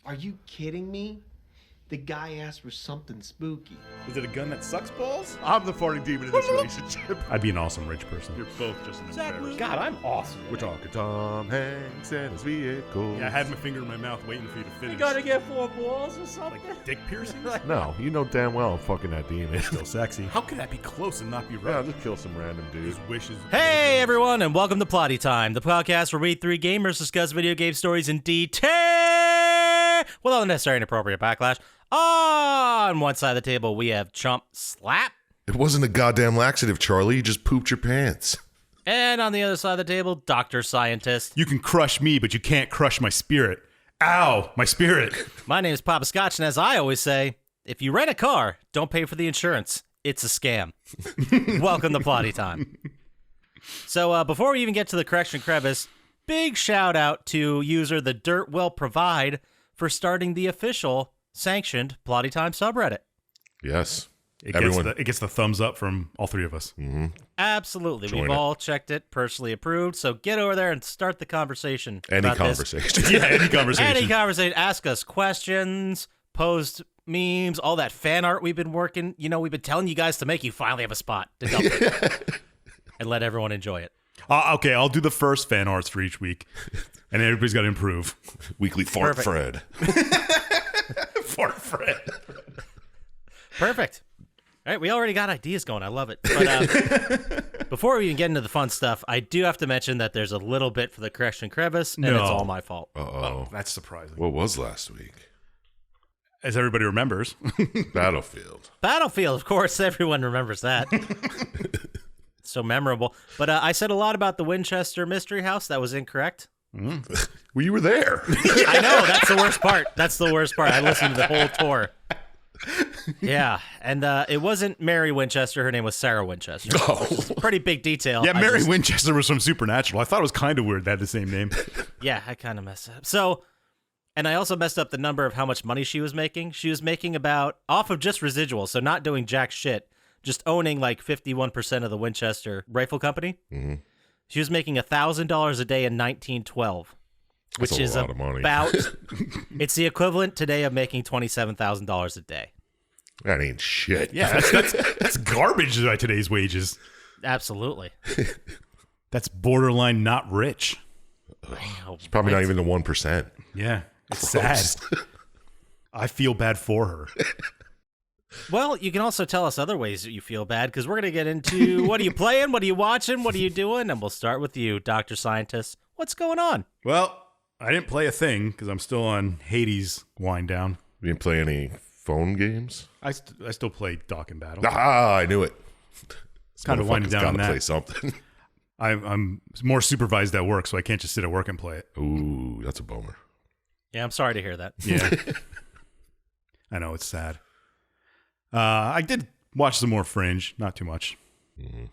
Are you kidding me? The guy asked for something spooky. Is it a gun that sucks balls? I'm the farting demon in this relationship. I'd be an awesome rich person. You're both just an embarrassment. God, I'm awesome. We're talking Tom Hanks and his vehicle. Yeah, I had my finger in my mouth waiting for you to finish. You gotta get 4 balls or something? Like dick piercings? No, you know damn well I'm fucking that demon. Still sexy. How could that be close and not be Yeah, right? just kill some random dude. His wishes. Hey everyone, and welcome to Plotty Time, the podcast where we three gamers discuss video game stories in detail without the necessary inappropriate backlash. On one side of the table, we have Chump Slap. It wasn't a goddamn laxative, Charlie. You just pooped your pants. And on the other side of the table, Dr. Syintist. You can crush me, but you can't crush my spirit. Ow, my spirit. My name is Poppascotch, and as I always say, if you rent a car, don't pay for the insurance. It's a scam. Welcome to Plotty Time. So before we even get to the correction crevice, big shout out to user The Dirt Will Provide for starting the official sanctioned Plotty Time subreddit. Yes. It gets the thumbs up from all three of us. Mm-hmm. Absolutely. Join We've it. all checked it, personally approved. So get over there and start the conversation. Any about this. conversation. Yeah, any conversation. Any conversation. Ask us questions, post memes, all that fan art we've been working. You know, we've been telling you guys to make. You finally have a spot to dump it and let everyone enjoy it. Okay, I'll do the first fan arts for each week, and everybody's got to improve. Weekly Fart Perfect. Fred. Fart Fred. Perfect. All right, we already got ideas going. I love it. But before we even get into the fun stuff, I do have to mention that there's a little bit for the correction crevice, and No. it's all my fault. Uh-oh. That's surprising. What was last week? As everybody remembers. Battlefield. Battlefield, of course, everyone remembers that. So memorable. But I said a lot about the Winchester Mystery House. That was incorrect. Well, you were there. I know, that's the worst part. That's the worst part. I listened to the whole tour. Yeah, and it wasn't Mary Winchester. Her name was Sarah Winchester. Oh. Pretty big detail. Yeah, I Mary just- Winchester was from Supernatural. I thought it was kind of weird they had the same name. Yeah, I kind of messed up. So, and I also messed up the number of how much money she was making. She was making about, off of just residuals, so not doing jack shit, just owning like 51% of the Winchester Rifle Company. Mm-hmm. She was making $1,000 a day in 1912, which That's a is lot of money. about, it's the equivalent today of making $27,000 a day. That ain't shit. Yeah, that's garbage by today's wages. Absolutely. That's borderline not rich. It's probably not even the 1%. Yeah, it's sad. I feel bad for her. Well, you can also tell us other ways that you feel bad, because we're going to get into what are you playing, what are you watching, what are you doing, and we'll start with you, Dr. Syintist. What's going on? Well, I didn't play a thing because I'm still on Hades wind down. You didn't play any phone games? I still play Dock and Battle. Ah, I knew it. Kind of winding down on gotta that. play something. I'm more supervised at work, so I can't just sit at work and play it. Ooh, that's a bummer. Yeah, I'm sorry to hear that. Yeah. I know, it's sad. I did watch some more Fringe, not too much. Mm-hmm.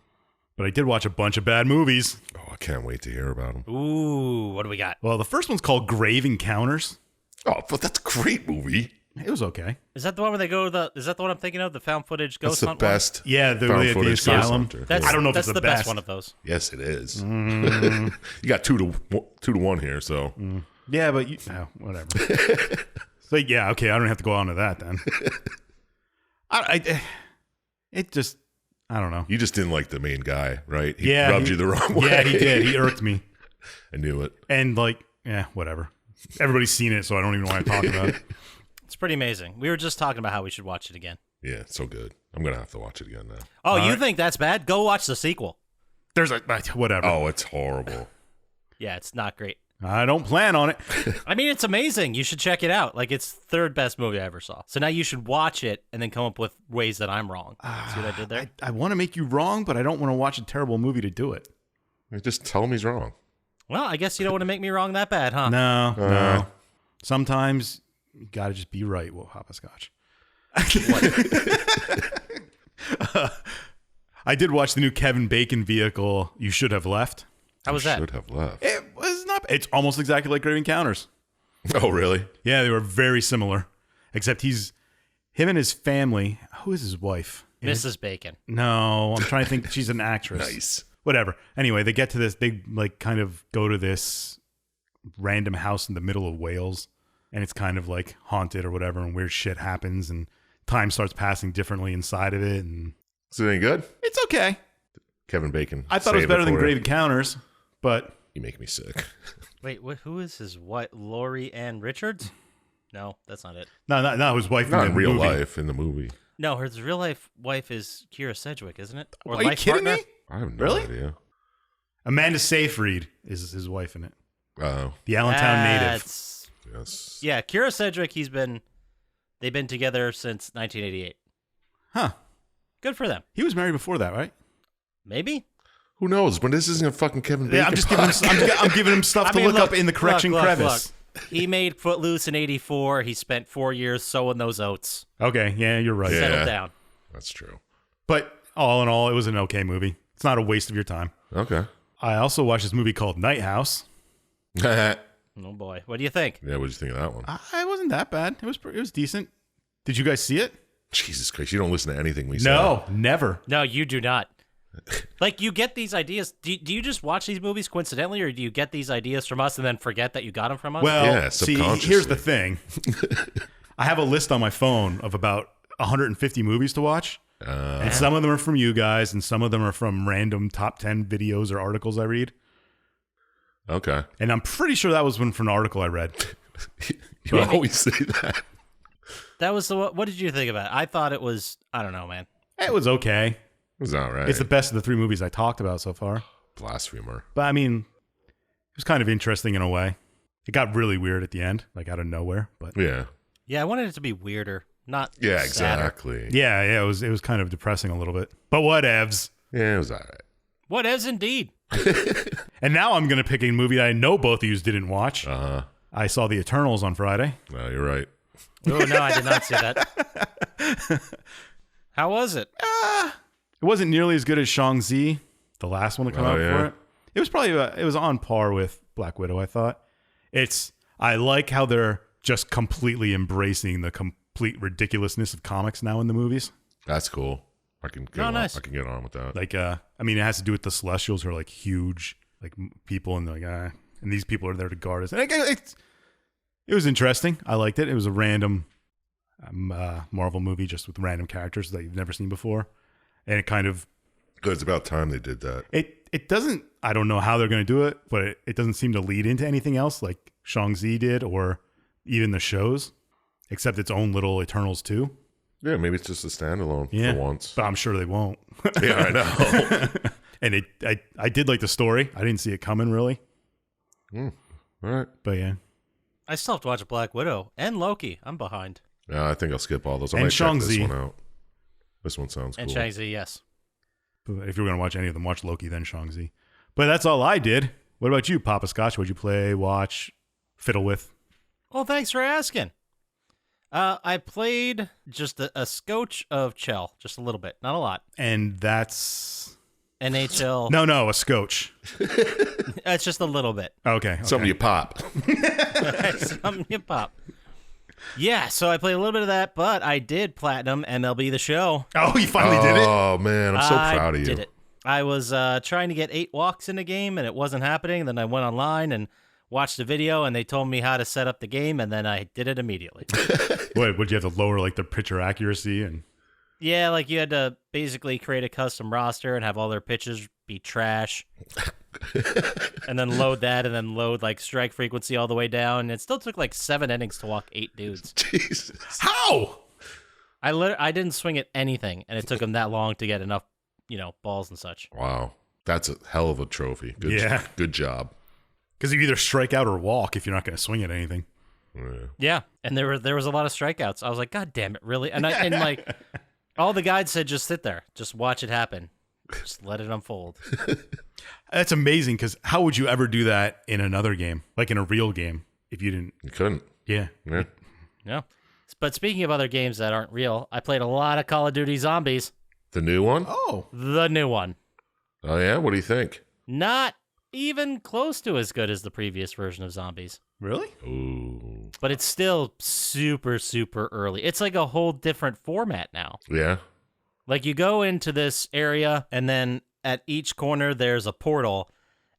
But I did watch a bunch of bad movies. Oh, I can't wait to hear about them. Ooh, what do we got? Well, the first one's called Grave Encounters. Oh, but that's a great movie. It was okay. Is that the one where they go to the, is that the one I'm thinking of, the found footage That's ghost the hunt best. Yeah, the found at the footage ghost asylum. hunter. That's, I don't know if that's it's the the best best. one of those. Yes, it is. You got 2-1 here, so. Yeah, but whatever. So yeah, okay, I don't have to go on to that then. I don't know. You just didn't like the main guy, right? He Yeah, rubbed you the wrong way. Yeah, he did. He irked me. I knew it. And whatever. Everybody's seen it, so I don't even want to talk about it. It's pretty amazing. We were just talking about how we should watch it again. Yeah, it's so good. I'm going to have to watch it again now. Oh, you right. think that's bad? Go watch the sequel. There's whatever. Oh, it's horrible. Yeah, it's not great. I don't plan on it. I mean, it's amazing. You should check it out. Like, it's third best movie I ever saw. So now you should watch it and then come up with ways that I'm wrong. See what I did there? I want to make you wrong, but I don't want to watch a terrible movie to do it. Just tell him he's wrong. Well, I guess you don't want to make me wrong that bad, huh? No. Sometimes you got to just be right. Well, Poppascotch. I did watch the new Kevin Bacon vehicle, You Should Have Left. How was that? Should have left. It was not. It's almost exactly like Grave Encounters. Oh, really? Yeah, they were very similar, except him and his family. Who is his wife? Mrs. Bacon. No, I'm trying to think. She's an actress. Nice. Whatever. Anyway, they get to this. They kind of go to this random house in the middle of Wales, and it's kind of like haunted or whatever, and weird shit happens, and time starts passing differently inside of it, and Is it any good? it's okay. Kevin Bacon. I thought it was saved better than for you. Grave Encounters, but You make me sick. Wait, who is his wife? Laurie Ann Richards? No, that's not it. not his wife Not in in the real movie. life, in the movie. No, her real life wife is Kira Sedgwick, isn't it? Or Are you life kidding partner? me? I have no Really? idea. Amanda Seyfried is his wife in it. Oh, The Allentown native. That's- yes. Yeah, Kira Sedgwick. They've been together since 1988. Huh. Good for them. He was married before that, right? Maybe. Who knows? But this isn't a fucking Kevin Bacon. Yeah, I'm just giving him, I'm giving him stuff I to mean, look up in the correction look, crevice. look. He made Footloose in '84. He spent 4 years sowing those oats. Okay, yeah, you're right. Yeah. Settled down. That's true. But all in all, it was an okay movie. It's not a waste of your time. Okay. I also watched this movie called Night House. Yeah, Oh boy, what do you think? what did you think of that one? It wasn't that bad. It was decent. Did you guys see it? Jesus Christ, you don't listen to anything we say. No, never. No, you do not. Like, you get these ideas. Do you just watch these movies coincidentally, or do you get these ideas from us and then forget that you got them from us? Well, Yeah, see, subconsciously. here's the thing. I have a list on my phone of about 150 movies to watch. And some of them are from you guys, and some of them are from random top 10 videos or articles I read. Okay. And I'm pretty sure that was one from an article I read. You always say that. That was what did you think about it? I thought it was, I don't know, man. It was okay. It was all right. It's the best of the 3 movies I talked about so far. Blasphemer. But I mean, it was kind of interesting in a way. It got really weird at the end, like out of nowhere. But Yeah. Yeah, I wanted it to be weirder, not Yeah, sadder. exactly. yeah, it was kind of depressing a little bit. But whatevs. Yeah, it was all right. What is indeed? And now I'm gonna pick a movie that I know both of you didn't watch. Uh-huh. I saw The Eternals on Friday. No, you're right. Oh no, I did not see that. How was it? It wasn't nearly as good as Shang-Chi, the last one to come Oh, out yeah? for it. It was probably it was on par with Black Widow, I thought. I like how they're just completely embracing the complete ridiculousness of comics now in the movies. That's cool. I can get Oh, on. nice. I can get on with that. Like, I mean, it has to do with the Celestials who are like huge, like people, and they're like, and these people are there to guard us. And it was interesting. I liked it. It was a random Marvel movie just with random characters that you've never seen before, and it kind of Good. It's about time they did that. it doesn't. I don't know how they're going to do it, but it doesn't seem to lead into anything else like Shang-Chi did, or even the shows, except its own little Eternals too. Yeah, maybe it's just a standalone Yeah, for once. but I'm sure they won't. Yeah, I know. And I did like the story. I didn't see it coming really, All right. but yeah. I still have to watch Black Widow and Loki. I'm behind. Yeah, I think I'll skip all those. I And might check this Shang-Chi. one out. This one sounds And cool. Shang-Chi, yes. But if you're going to watch any of them, watch Loki, then Shang-Chi. But that's all I did. What about you, Poppascotch? What'd you play, watch, fiddle with? Well, thanks for asking. I played just a scotch of Chell, just a little bit, not a lot. And that's... NHL. No, a scotch. It's just a little bit. Okay. Something you pop. Something you pop. Yeah, so I played a little bit of that, but I did platinum MLB The Show. Oh, you finally did it? Oh man, I'm so proud of you. I did it. I was trying to get 8 walks in the game, and it wasn't happening. Then I went online and watched the video, and they told me how to set up the game, and then I did it immediately. Would you have to lower like the pitcher accuracy? And Yeah, like you had to basically create a custom roster and have all their pitches be trash. And then load that, and then load like strike frequency all the way down. It still took like 7 innings to walk 8 dudes. Jesus. how? I didn't swing at anything, and it took them that long to get enough, balls and such. Wow. That's a hell of a trophy. Good, Yeah. Good job. Because you either strike out or walk if you're not going to swing at anything. Yeah. Yeah, and there was a lot of strikeouts. I was like, God damn it, really? And like all the guides said, just sit there, just watch it happen, just let it unfold. That's amazing. Because how would you ever do that in another game, like in a real game, if you didn't? You couldn't. Yeah. Yeah. Yeah. But speaking of other games that aren't real, I played a lot of Call of Duty Zombies, The new one? Oh. the new one. Oh yeah? What do you think? Not even close to as good as the previous version of Zombies, Really? Ooh. but it's still super, super early. It's like a whole different format now. Yeah. Like you go into this area, and then at each corner there's a portal,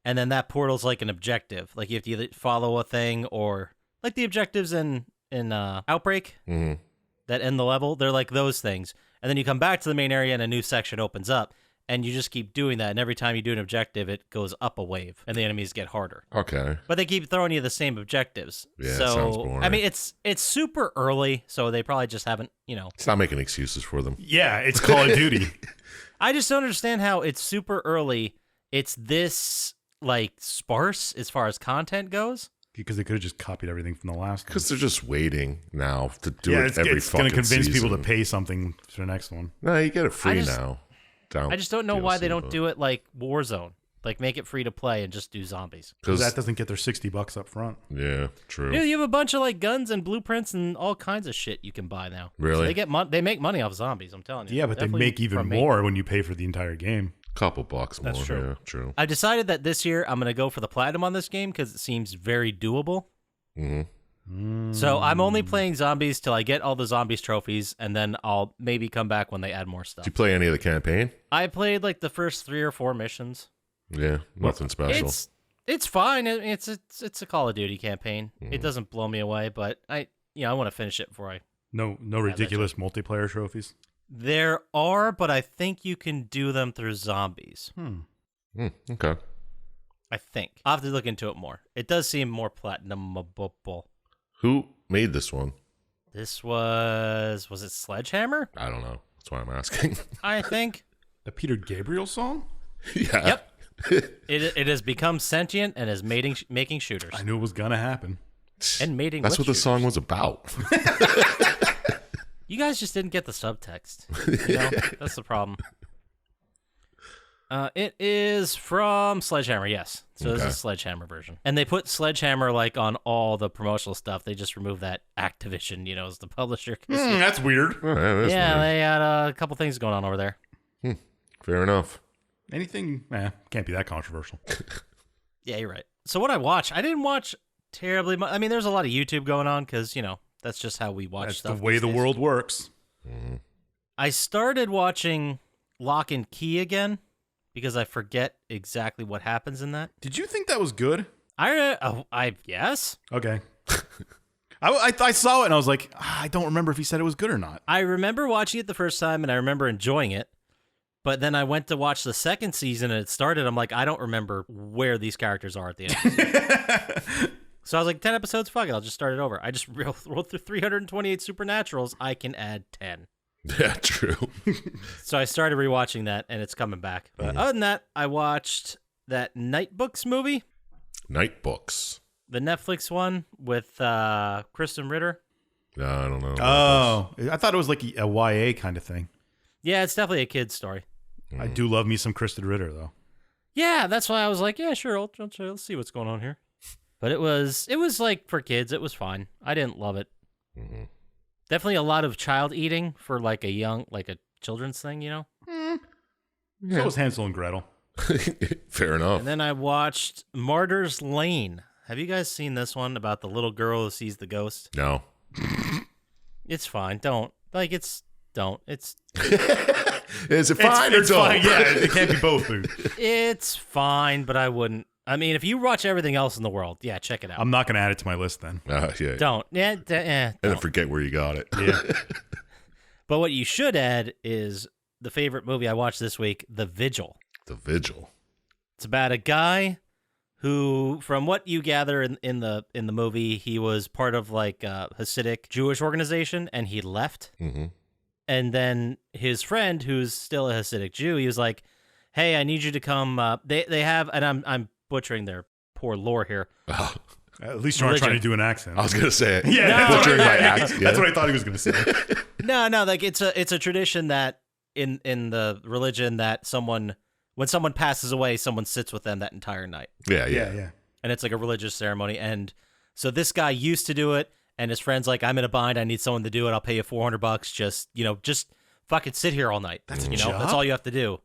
and then that portal's like an objective. Like you have to either follow a thing or like the objectives in Outbreak Mhm. that end the level. They're like those things, and then you come back to the main area and a new section opens up, and you just keep doing that. And every time you do an objective, it goes up a wave, and the enemies get harder. Okay. But they keep throwing you the same objectives. Yeah, so sounds boring. I mean, it's super early, so they probably just haven't, It's not making excuses for them. Yeah, it's Call of Duty. I just don't understand how it's super early. It's this like sparse as far as content goes. Because they could have just copied everything from the last one. Because they're just waiting now to do Yeah, it every it's fucking going to convince season. people to pay something for the next one. No, you get it free just- now. I just don't know why they don't do it like Warzone. Like make it free to play and just do zombies. Because Because that doesn't get their $60 up front. yeah, true. Yeah, you have a bunch of like guns and blueprints and all kinds of shit you can buy now. Really? So they get they make money off zombies. I'm telling you. Yeah, but they Definitely make even from me. more when you pay for the entire game. Couple bucks more. That's true. Yeah, true. I decided that this year I'm going to go for the platinum on this game because it seems very doable. Mm-hmm. So I'm only playing zombies till I get all the zombies trophies, and then I'll maybe come back when they add more stuff. Did you play any of the campaign? I played like the first 3 or 4 missions. Yeah, nothing special. It's fine. It's a Call of Duty campaign. It doesn't blow me away, but I want to finish it before I. No ridiculous multiplayer trophies. There are, but I think you can do them through zombies. Okay. I think I'll have to look into it more. It does seem more platinumable. Who made this one? This was it Sledgehammer? I don't know. That's why I'm asking. I think. The Peter Gabriel song? Yeah. Yep. It has become sentient and is making shooters. I knew it was going to happen. And mating. That's what with the song was about. You guys just didn't get the subtext. That's the problem. It is from Sledgehammer, yes. So this is a Sledgehammer version. And they put Sledgehammer like on all the promotional stuff. They just removed that Activision, as the publisher. That's weird. Oh, yeah, that's Yeah, weird. they had a couple things going on over there. Fair enough. Anything, can't be that controversial. Yeah, you're right. So what I didn't watch terribly much. I mean, there's a lot of YouTube going on because, that's just how we watch That's stuff. the way these the days. world works. I started watching Lock and Key again because I forget exactly what happens in that. Did you think that was good? I yes. Okay. I saw it and I was like, I don't remember if he said it was good or not. I remember watching it the first time and I remember enjoying it. But then I went to watch the second season and it started. I'm like, I don't remember where these characters are at the end. So I was like, 10 episodes, fuck it, I'll just start it over. I just rolled through 328 Supernaturals. I can add 10. Yeah, true. So I started rewatching that and it's coming back. But other than that, I watched that Night Books movie, Night Books. the Netflix one with Kristen Ritter. No, I don't know. Oh, I thought it was like a YA kind of thing. Yeah, it's definitely a kid's story. I do love me some Kristen Ritter, though. Yeah, that's why I was like, yeah, sure, I'll see what's going on here. But it was like for kids, it was fine. I didn't love it. Definitely a lot of child eating for like a children's thing, So was Hansel and Gretel. Fair enough. And then I watched Martyr's Lane. Have you guys seen this one about the little girl who sees the ghost? No. It's fine. Don't. It's Is it fine or it's don't? fine. Yeah, it can't be both. Dude. it's fine, but I wouldn't. I mean, if you watch everything else in the world, yeah, check it out. I'm not going to add it to my list then. Yeah. Don't. Yeah, And then don't. forget where you got it. Yeah. But what you should add is the favorite movie I watched this week, The Vigil. The Vigil. It's about a guy who, from what you gather in the movie, he was part of like a Hasidic Jewish organization, and he left. Mm-hmm. And then his friend, who's still a Hasidic Jew, he was like, "Hey, I need you to come." They have, and I'm butchering their poor lore here. Oh, At least you're not trying to do an accent. I was going to say it. Yeah, No. Butchering my act. Yeah. That's what I thought he was going to say. No, like it's a tradition that in the religion that when someone passes away, someone sits with them that entire night. Yeah. And it's like a religious ceremony. And so this guy used to do it, and his friend's like, "I'm in a bind. I need someone to do it. I'll pay you $400. Just fucking sit here all night. That's a That's job? all you have to do."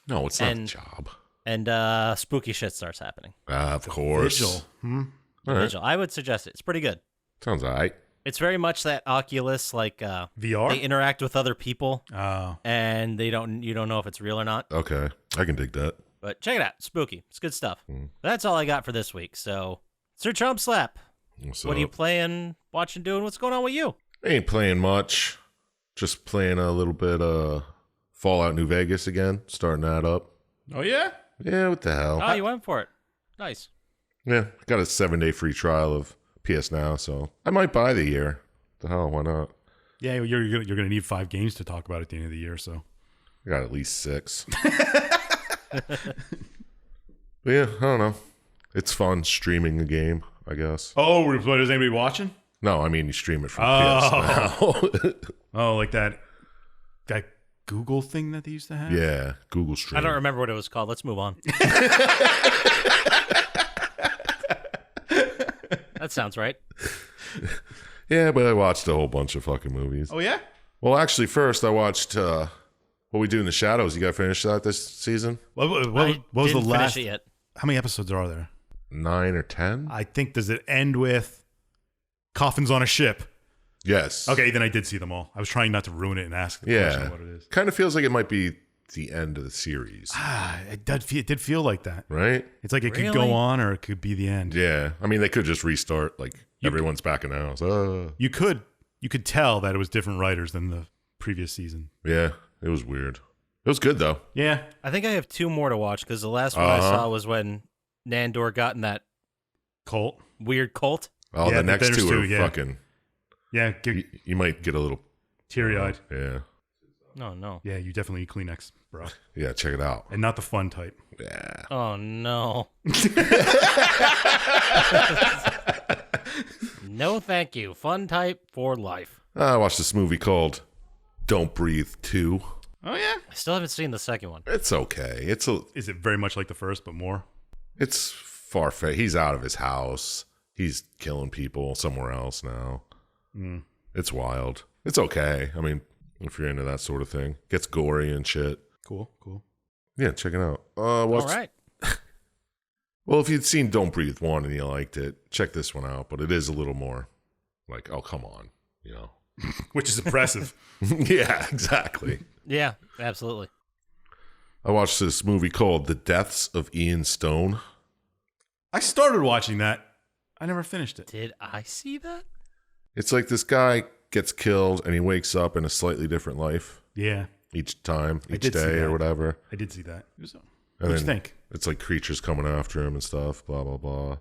No, it's not a And- job. And spooky shit starts happening. Of course. Vigil. All right. Vigil. I would suggest it. It's pretty good. Sounds all right. It's very much that Oculus, like VR? they interact with other people, Oh. and you don't know if it's real or not. Okay. I can dig that. But check it out. Spooky. It's good stuff. That's all I got for this week. So, Sir Chump Slap, So, What are you playing, watching, doing? What's going on with you? ain't playing much. Just playing a little bit Fallout New Vegas again. Starting that up. Oh yeah. Yeah, what the hell? Oh, you went for it. Nice. Yeah, I got a 7-day free trial of PS Now, so I might buy the year. The hell, why not? Yeah, you're gonna need 5 games to talk about at the end of the year. So I got at least 6. But yeah, I don't know. It's fun streaming a game, I guess. oh, is anybody watching? No, I mean you stream it from PS Now. Oh, like that Google thing that they used to have. Yeah, Google Stream. I don't remember what it was called. Let's move on. That sounds right. Yeah, but I watched a whole bunch of fucking movies. Oh yeah. Well, actually, first I watched What We Do in the Shadows. You got to finish that this season? What was the Didn't last? finish it yet. How many episodes are there? 9 or 10? I think does it end with coffins on a ship? Yes. Okay, then I did see them all. I was trying not to ruin it and ask the question Yeah. of what it is. Kind of feels like it might be the end of the series, It did feel like that. right? It's like it could Really? go on or it could be the end. Yeah. I mean, they could just restart. Like, everyone's back in the house. You could tell that it was different writers than the previous season. Yeah, it was weird. It was good, though. Yeah. I think I have 2 more to watch because the last one I saw was when Nandor got in that Colt. weird cult. Oh, Yeah, the next there's 2 are two, yeah. fucking... Yeah, You might get a little... teary-eyed. Yeah. No. Yeah, you definitely need Kleenex, bro. Yeah, check it out. And not the fun type. Yeah. Oh, no. No, thank you. Fun type for life. I watched this movie called Don't Breathe 2. Oh, yeah. I still haven't seen the second one. It's okay. Is it very much like the first, but more? It's far-fetched. He's out of his house. He's killing people somewhere else now. It's wild. It's okay. I mean, if you're into that sort of thing. Gets gory and shit. Cool. Yeah, check it out. All right. Well, if you'd seen Don't Breathe 1 and you liked it, check this one out. But it is a little more like, oh, come on. You know? Which is impressive. Yeah, exactly. Yeah, absolutely. I watched this movie called The Deaths of Ian Stone. I started watching that. I never finished it. Did I see that? It's like this guy gets killed and he wakes up in a slightly different life Yeah, each time, I each did see day that. or whatever. I did see that. What'd And you then think? It's like creatures coming after him and stuff, blah, blah, blah.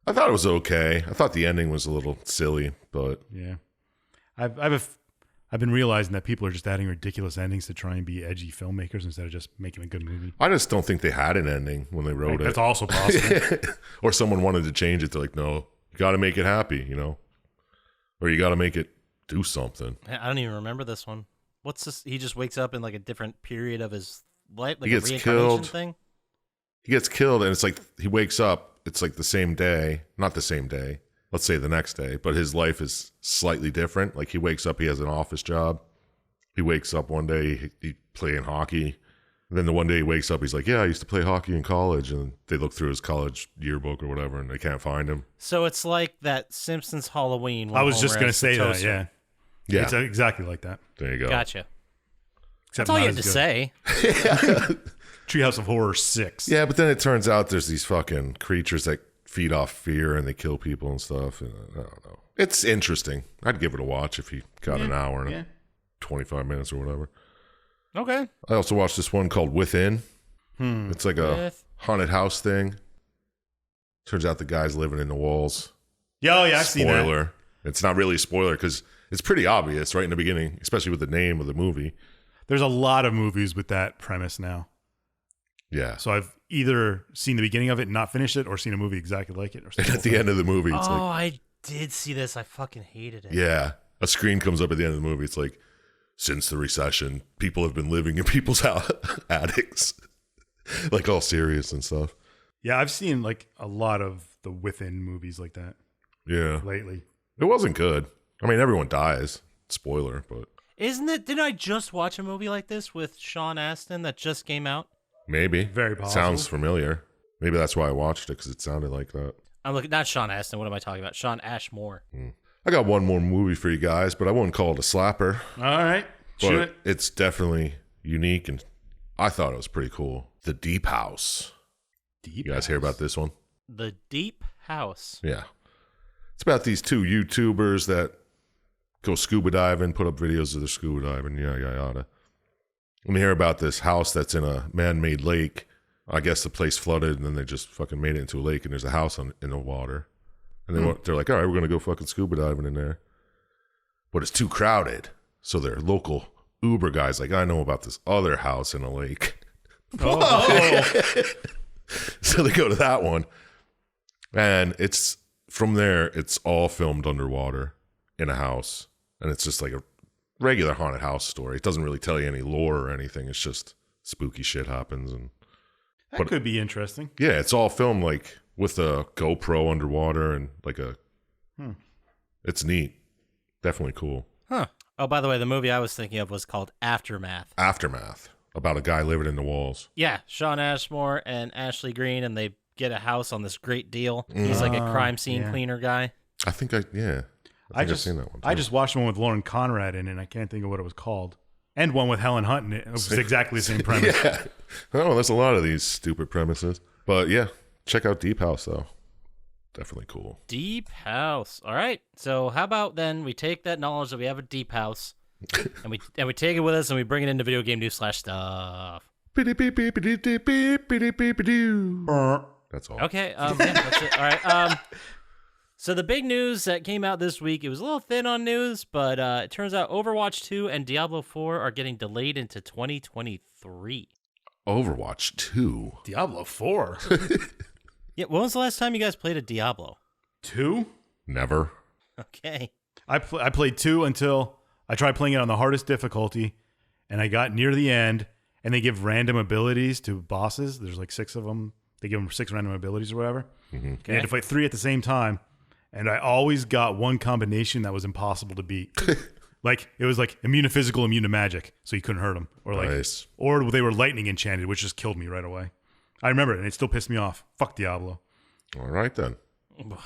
I thought it was okay. I thought the ending was a little silly, but Yeah, I've been realizing that people are just adding ridiculous endings to try and be edgy filmmakers instead of just making a good movie. I just don't think they had an ending when they wrote That's it. also possible. Or someone wanted to change it. They're like, no, you got to make it happy, you know? Or you got to make it do something. I don't even remember this one. What's this? He just wakes up in like a different period of his life, like He a gets reincarnation killed. thing. He gets killed, and it's like he wakes up. It's like the same day. Not the same day. Let's say the next day. But his life is slightly different. Like he wakes up, he has an office job. He wakes up one day, he playing hockey. And then the one day he wakes up, he's like, yeah, I used to play hockey in college. And they look through his college yearbook or whatever, and they can't find him. So it's like that Simpsons Halloween. When I was just Homer going to has the say that. toaster. Yeah, Yeah, it's exactly like that. there you go. Gotcha. Except That's all not you had as to good. say. Treehouse of Horror 6. Yeah, but then it turns out there's these fucking creatures that feed off fear and they kill people and stuff. And I don't know. It's interesting. I'd give it a watch if you got an hour and 25 minutes or whatever. Okay. I also watched this one called Within. It's like a haunted house thing. Turns out the guy's living in the walls. Yeah, I've seen that. Spoiler. It's not really a spoiler because it's pretty obvious right in the beginning, especially with the name of the movie. There's a lot of movies with that premise now. Yeah. So I've either seen the beginning of it and not finished it, or seen a movie exactly like it. Or And at the end of the movie, it's Oh, like, I did see this. I fucking hated it. yeah, a screen comes up at the end of the movie. It's like, since the recession, people have been living in people's attics, like all serious and stuff. Yeah, I've seen like a lot of the Within movies like that Yeah. lately. It wasn't good. I mean, everyone dies. Spoiler, but Isn't it? Didn't I just watch a movie like this with Sean Astin that just came out? maybe. Very possible. Sounds familiar. Maybe that's why I watched it, because it sounded like that. I'm looking, not Sean Astin. What am I talking about? Sean Ashmore. I got one more movie for you guys, but I wouldn't call it a slapper. All right. But Shoot it. it's definitely unique, and I thought it was pretty cool. The Deep House. Deep You guys hear about this one? The Deep House. Yeah. It's about these two YouTubers that go scuba diving, put up videos of their scuba diving, yada, yada, yada. And we hear about this house that's in a man-made lake. I guess the place flooded, and then they just fucking made it into a lake, and there's a house in the water. And they're like, all right, we're going to go fucking scuba diving in there. But it's too crowded. So their local Uber guy's like, I know about this other house in a lake. Oh. So they go to that one. And it's from there, it's all filmed underwater in a house. And it's just like a regular haunted house story. It doesn't really tell you any lore or anything. It's just spooky shit happens. And That could be interesting. yeah, it's all filmed like with a GoPro underwater and like a. It's neat. Definitely cool. Huh. Oh, by the way, the movie I was thinking of was called Aftermath. Aftermath, about a guy living in the walls. Yeah, Sean Ashmore and Ashley Greene, and they get a house on this great deal. He's like a crime scene cleaner guy. I think I've seen that one. I just watched one with Lauren Conrad in it, and I can't think of what it was called. And one with Helen Hunt in it. It was exactly the same premise. Yeah. Oh, there's a lot of these stupid premises. But yeah, check out Deep House, though. Definitely cool. Deep House. All right. So how about then we take that knowledge that we have a Deep House, and we take it with us, and we bring it into video game news / stuff. That's all. Okay. Yeah, that's it. All right. So the big news that came out this week, it was a little thin on news, but it turns out Overwatch 2 and Diablo 4 are getting delayed into 2023. Overwatch 2. Diablo 4. Yeah, when was the last time you guys played a Diablo? 2? Never. Okay. I played 2 until I tried playing it on the hardest difficulty, and I got near the end, and they give random abilities to bosses. There's like 6 of them. They give them 6 random abilities or whatever. Mm-hmm. Okay. You had to fight 3 at the same time, and I always got one combination that was impossible to beat. Like, it was like immune to physical, immune to magic, so you couldn't hurt them. Or like, Nice. or they were lightning enchanted, which just killed me right away. I remember it, and it still pissed me off. Fuck Diablo. All right, then.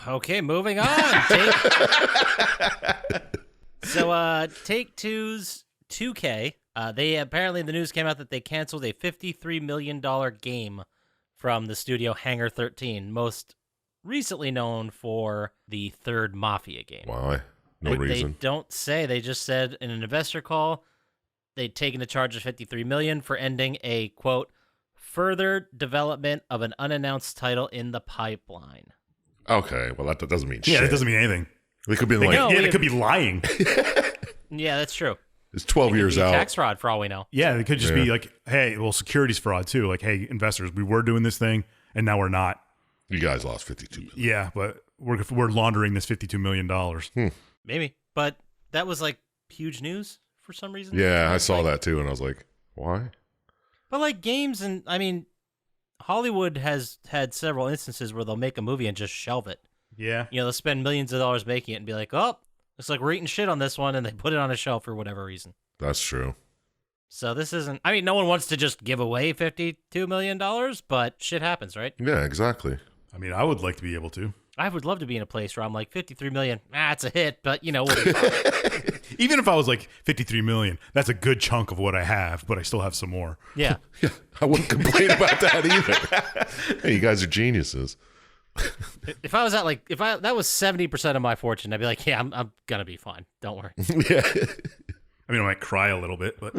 Okay, moving on. Take-Two's 2K. They apparently, the news came out that they canceled a $53 million game from the studio Hangar 13, most recently known for the third Mafia game. Why? No reason. They don't say. They just said in an investor call they'd taken a charge of $53 million for ending a, quote, further development of an unannounced title in the pipeline. Okay, well, that doesn't mean shit. Yeah, that doesn't mean anything. They could be like, No, They could be lying. Yeah, that's true. it's 12 It could years be out. tax fraud for all we know. Yeah, they could just Yeah. be like, hey, well, securities fraud too. Like, hey, investors, we were doing this thing, and now we're not. You guys lost 52 million. Yeah, but we're laundering this $52 million. Maybe. But that was like huge news for some reason. Yeah, I saw Like- that too, and I was like, why? But like games, and I mean, Hollywood has had several instances where they'll make a movie and just shelve it. Yeah. You know, they'll spend millions of dollars making it and be like, oh, looks like we're eating shit on this one, and they put it on a shelf for whatever reason. That's true. So this isn't, I mean, no one wants to just give away $52 million, but shit happens, right? Yeah, exactly. I mean, I would like to be able to. I would love to be in a place where I'm like, $53 million, it's a hit, but you know, we'll be fine. Even if I was like $53 million, that's a good chunk of what I have, but I still have some more. Yeah. Yeah, I wouldn't complain about that either. Hey, you guys are geniuses. If I was at like, that was 70% of my fortune, I'd be like, yeah, I'm gonna be fine. Don't worry. Yeah. I mean, I might cry a little bit, but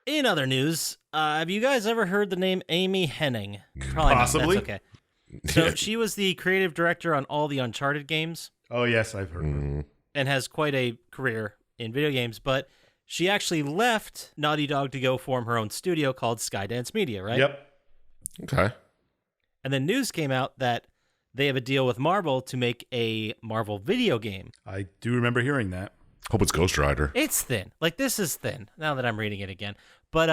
In other news, have you guys ever heard the name Amy Hennig? Probably Possibly. not. That's okay. So she was the creative director on all the Uncharted games oh yes, I've heard. of it. and has quite a career in video games, but she actually left Naughty Dog to go form her own studio called Skydance Media, right? Yep. Okay. And then news came out that they have a deal with Marvel to make a Marvel video game. I do remember hearing that. Hope it's Ghost Rider. It's thin. Like, this is thin, now that I'm reading it again. But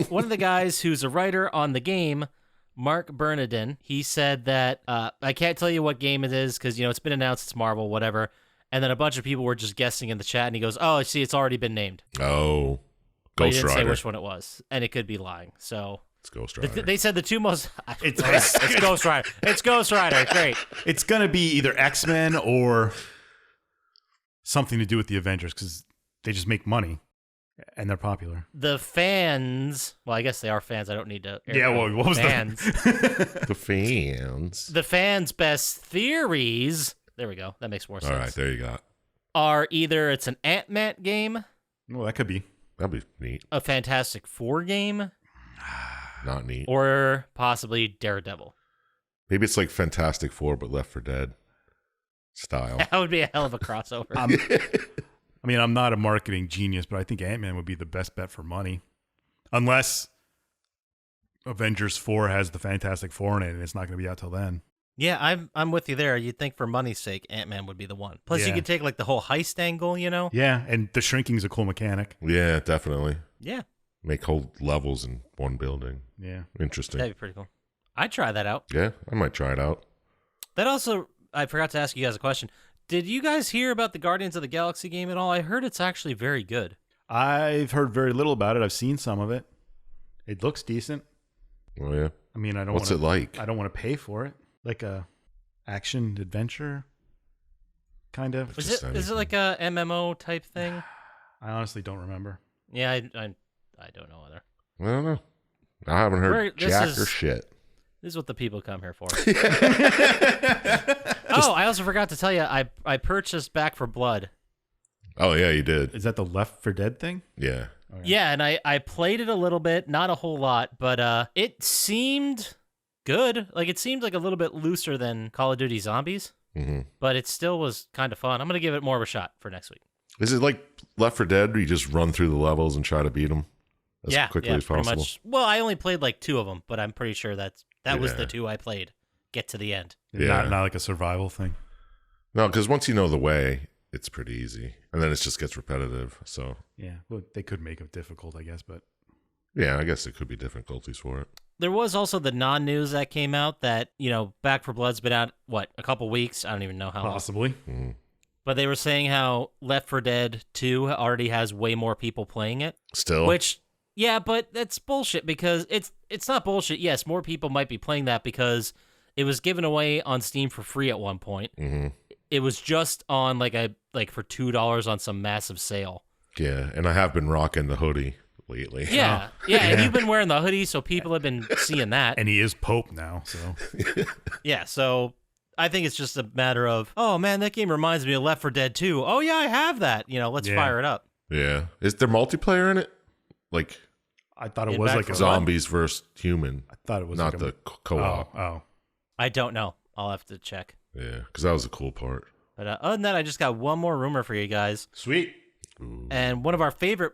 one of the guys who's a writer on the game, Mark Bernardin, he said that, I can't tell you what game it is because, you know, it's been announced, it's Marvel, whatever. And then a bunch of people were just guessing in the chat, and he goes, oh, see, it's already been named. Oh, But he Ghost didn't say Rider. which one it was, and it could be lying. So It's Ghost Rider. they said the two most... It's It's Ghost Rider. It's Ghost Rider. Great. It's gonna be either X-Men or something to do with the Avengers because they just make money and they're popular. The fans... Well, I guess they are fans. I don't need to... Yeah. Well, what was fans? The fans. The fans' best theories There we go. That makes more All sense. right, there you go. Are either it's an Ant-Man game, Well, that could be. That'd be neat. a Fantastic Four game, Not neat. or possibly Daredevil. Maybe it's like Fantastic Four, but Left 4 Dead style. That would be a hell of a crossover. I mean, I'm not a marketing genius, but I think Ant-Man would be the best bet for money. Unless Avengers 4 has the Fantastic Four in it, and it's not going to be out till then. Yeah, I'm with you there. You'd think for money's sake, Ant-Man would be the one. Plus, you Yeah. could take like the whole heist angle, you know? Yeah, and the shrinking's a cool mechanic. Yeah, definitely. Yeah, Make whole levels in one building. Yeah. Interesting. that'd be pretty cool. I'd try that out. Yeah, I might try it out. That also, I forgot to ask you guys a question. Did you guys hear about the Guardians of the Galaxy game at all? I heard it's actually very good. I've heard very little about it. I've seen some of it. It looks decent. Oh, yeah. I mean, I don't What's wanna, it like? I don't want to pay for it. Like a action adventure, kind of. Is Just it like a MMO type thing? I honestly don't remember. Yeah, I don't know either. I don't know. I haven't heard This jack is- or shit. This is what the people come here for. Oh, I also forgot to tell you, I purchased Back for Blood. Oh, yeah, you did. Is that the Left 4 Dead thing? Yeah. Okay. Yeah, and I played it a little bit, not a whole lot, but it seemed good. Like, it seemed like a little bit looser than Call of Duty Zombies, hmm but it still was kind of fun. I'm going to give it more of a shot for next week. Is it like Left 4 Dead where you just run through the levels and try to beat them as quickly as pretty possible? much. Well, I only played like 2 of them, but I'm pretty sure that was the Yeah. 2 I played. Get to the end. Yeah. Not like a survival thing. No, because once you know the way, it's pretty easy. And then it just gets repetitive. So, Yeah. Well, they could make it difficult, I guess, but yeah, I guess it could be difficulties for it. There was also the non-news that came out that, Back for Blood's been out, a couple weeks? I don't even know how long. possibly. Mhm. But they were saying how Left 4 Dead 2 already has way more people playing it. Still? Which, yeah, but that's bullshit because it's not bullshit. Yes, more people might be playing that because it was given away on Steam for free at one point. hmm It was just on for $2 on some massive sale. Yeah, and I have been rocking the hoodie lately. Yeah, and you've been wearing the hoodie, so people have been seeing that. And he is Pope now, so. Yeah, so I think it's just a matter of, oh man, that game reminds me of Left 4 Dead 2. Oh yeah, I have that. Let's Yeah. fire it up. Yeah. Is there multiplayer in it? Like I thought it In was Back like for a Blood? zombies versus human, I thought it was not like a, the co-op. Oh. I don't know. I'll have to check. Yeah, because that was a cool part. But other than that, I just got one more rumor for you guys. Sweet. Ooh. And one of our favorite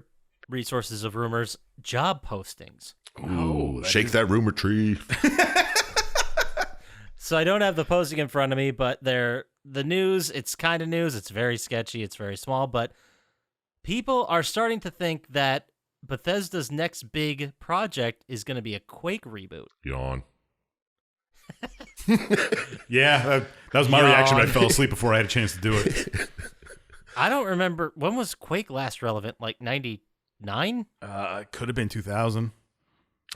resources of rumors, job postings. Ooh, shake that rumor tree. So I don't have the posting in front of me, but the news, it's kind of news. It's very sketchy. It's very small, but people are starting to think that Bethesda's next big project is going to be a Quake reboot. Yawn. Yeah, that was my reaction, but I Yawn. fell asleep before I had a chance to do it. I don't remember, when was Quake last relevant? Like 99? It could have been 2000.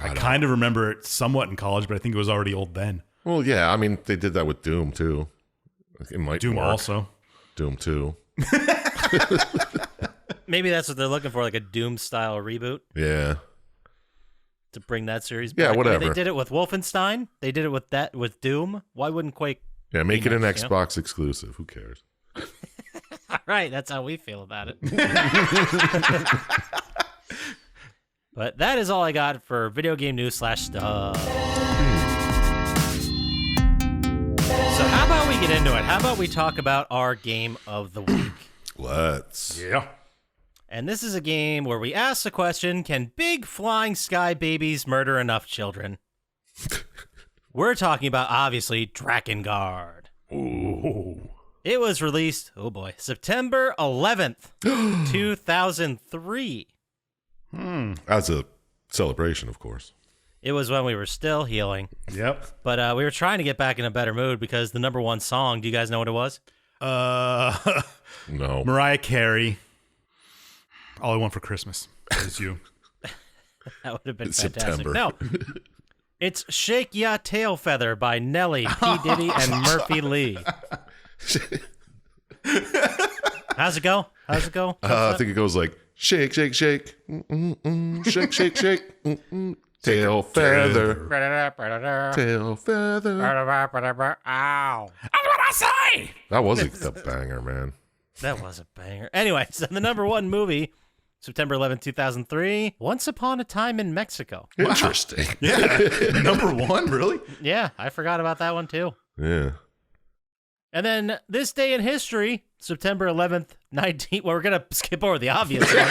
I don't kind of remember it somewhat in college, but I think it was already old then. Well, yeah, I mean, they did that with Doom, too. It might Doom work. also. Doom 2. Maybe that's what they're looking for, like a Doom-style reboot Yeah. to bring that series Yeah, back. I mean, whatever. they did it with Wolfenstein. They did it with Doom. Why wouldn't Quake? Yeah, make it an Nice, yeah. Xbox exclusive. Who cares? All right, that's how we feel about it. But that is all I got for video game news / stuff. So how about we get into it? How about we talk about our game of the week? Let's. Yeah. And this is a game where we ask the question, can big flying sky babies murder enough children? We're talking about, obviously, Drakengard. Ooh. It was released, oh boy, September 11th, 2003. As a celebration, of course. It was when we were still healing. Yep. But we were trying to get back in a better mood because the number one song, do you guys know what it was? No. Mariah Carey. All I Want for Christmas is You. That would have been It's fantastic. September. No. It's Shake Ya Tail Feather by Nelly, P. Diddy, and Murphy Lee. How's it go? I think it goes like shake, shake, shake, shake, shake, shake, tail feather, tail feather. Ow. Furaie! That was a banger, man. That was a banger. Anyway, so the number one movie, September 11th, 2003, Once Upon a Time in Mexico. Interesting. Yeah. Number one, really? Yeah, I forgot about that one too. Yeah. And then this day in history, September 11th, well, we're going to skip over the obvious one.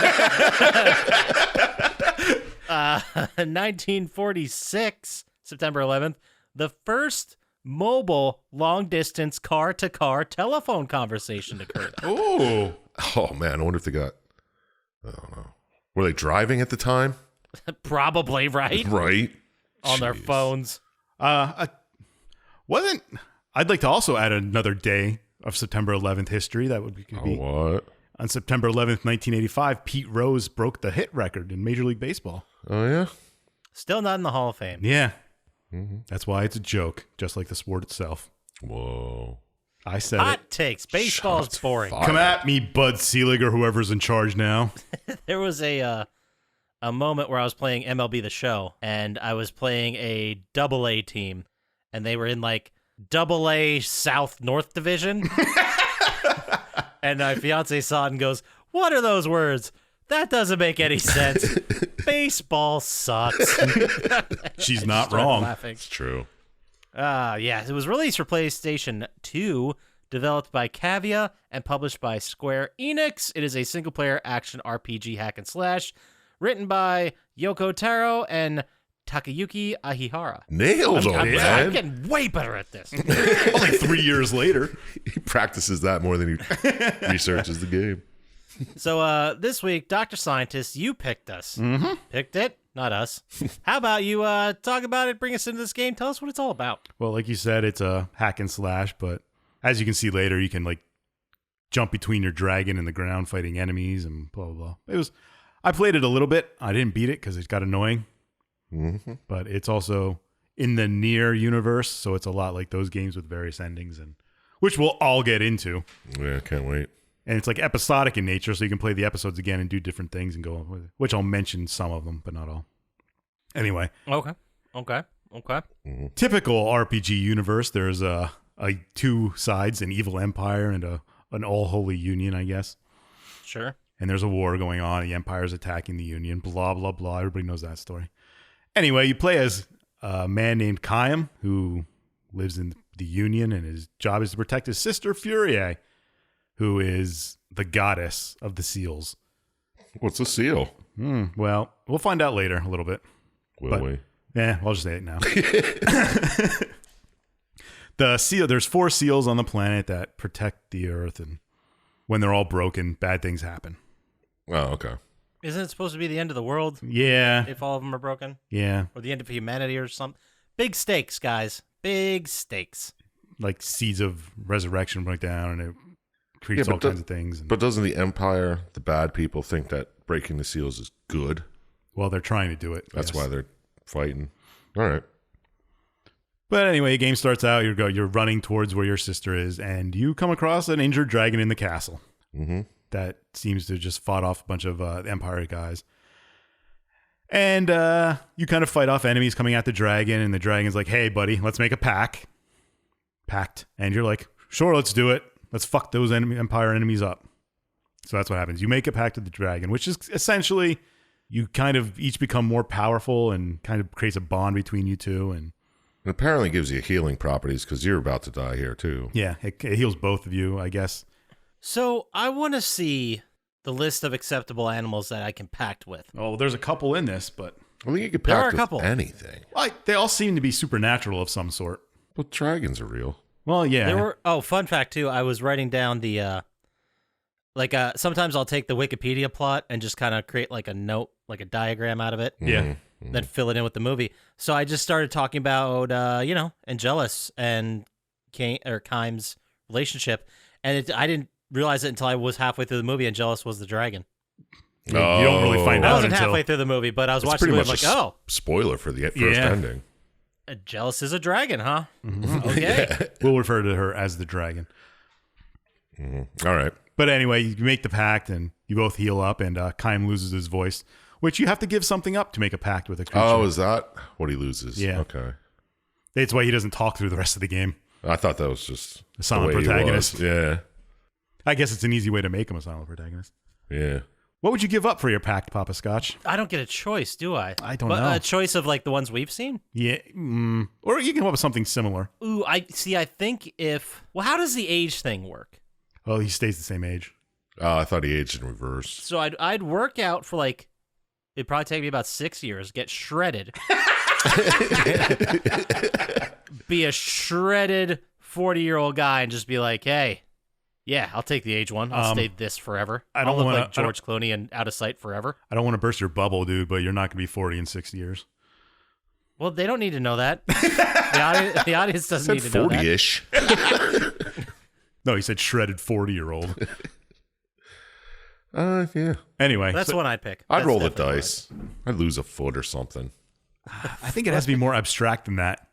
1946, September 11th, the first mobile long-distance car-to-car telephone conversation occurred. Oh. Oh, man. I wonder if they got, I don't know. Were they driving at the time? Probably, right? Right. On their Jeez. phones. I'd like to also add another day of September 11th history. That would be, could be What? on September 11th, 1985, Pete Rose broke the hit record in Major League Baseball. Oh, yeah? Still not in the Hall of Fame. Yeah. Mm-hmm. That's why it's a joke, just like the sport itself. Whoa. I said Hot it. takes. Baseball's Shots boring. fired. Come at me, Bud Selig, or whoever's in charge now. There was a moment where I was playing MLB The Show, and I was playing a AA team, and they were in like AA South North Division. And my fiance saw it and goes, "What are those words? That doesn't make any sense. Baseball sucks." She's I not started wrong. Laughing. It's true. Yeah, it was released for PlayStation 2, developed by Cavia, and published by Square Enix. It is a single-player action RPG hack and slash, written by Yoko Taro and Takayuki Ahihara. Nailed I'm it, man. getting way better at this. Only 3 years later. He practices that more than he researches the game. So this week, Dr. Syintist, you picked us. Mm-hmm. Picked it, not us. How about you talk about it, bring us into this game, tell us what it's all about. Well, like you said, it's a hack and slash, but as you can see later, you can like jump between your dragon and the ground fighting enemies and blah, blah, blah. I played it a little bit. I didn't beat it because it got annoying. Mm-hmm. But it's also in the near universe, so it's a lot like those games with various endings, and which we'll all get into. Yeah, can't wait. And it's like episodic in nature, so you can play the episodes again and do different things and go on with it, which I'll mention some of them, but not all. Anyway. Okay. Typical RPG universe, there's two sides, an evil empire and an all-holy union, I guess. Sure. And there's a war going on, the empire's attacking the union, blah, blah, blah. Everybody knows that story. Anyway, you play as a man named Chaim, who lives in the Union, and his job is to protect his sister, Furaie, who is the goddess of the seals. What's a seal? Well, we'll find out later a little bit. Will we? Yeah, I'll just say it now. There's 4 seals on the planet that protect the Earth, and when they're all broken, bad things happen. Oh, okay. Isn't it supposed to be the end of the world Yeah, if all of them are broken? yeah. Or the end of humanity or something? Big stakes, guys. Big stakes. Like seeds of resurrection break down, and it creates all kinds of things. And, But doesn't the Empire, the bad people, think that breaking the seals is good? well, they're trying to do it. That's yes. why they're fighting. All right. But anyway, the game starts out. You're running towards where your sister is, and you come across an injured dragon in the castle. Mm-hmm. That seems to just fought off a bunch of Empire guys. And you kind of fight off enemies coming at the dragon, and the dragon's like, "Hey, buddy, let's make a pact." And you're like, "Sure, let's do it. Let's fuck those Empire enemies up." So that's what happens. You make a pact with the dragon, which is essentially you kind of each become more powerful and kind of creates a bond between you two. And It apparently gives you healing properties because you're about to die here, too. yeah, it heals both of you, I guess. So I want to see the list of acceptable animals that I can pact with. Oh, there's a couple in this, but I think you could There are pact a with couple. anything. they all seem to be supernatural of some sort. But dragons are real. Well, yeah. There were fun fact too. I was writing down the sometimes I'll take the Wikipedia plot and just kind of create like a note, like a diagram out of it, Yeah. Mm-hmm. then fill it in with the movie. So I just started talking about Angelus and Chaim's relationship, and I didn't realize it until I was halfway through the movie. Angelus was the dragon. You don't really find I out wasn't until halfway through the movie, but I was It's watching the pretty movie. much I'm like, spoiler for the first Yeah. ending. Angelus is a dragon, huh? Okay. we'll refer to her as the dragon. Mm-hmm. All right. But anyway, you make the pact and you both heal up, and Chaim loses his voice, which you have to give something up to make a pact with a creature. Oh, is that what he loses? Yeah. Okay. It's why he doesn't talk through the rest of the game. I thought that was just A silent the way he protagonist. was. Yeah. I guess it's an easy way to make him a silent protagonist. Yeah. What would you give up for your pact, Poppascotch? I don't get a choice, do I? I don't know. A choice of like the ones we've seen? Yeah, or you can come up with something similar. Ooh, I think how does the age thing work? Well, he stays the same age. Oh, I thought he aged in reverse. So I'd work out for like, it'd probably take me about 6 years, get shredded. Be a shredded 40-year-old guy and just be like, hey, yeah, I'll take the age one. I'll stay this forever. I'll look like George Clooney and out of sight forever. I don't want to burst your bubble, dude, but you're not going to be 40 in 6 years. Well, they don't need to know that. The audience doesn't need to know that. 40-ish. No, he said shredded 40-year-old. Yeah. Anyway. That's what I'd pick. I'd That's roll the definitely dice. I'd lose a foot or something. I think it has to be more abstract than that.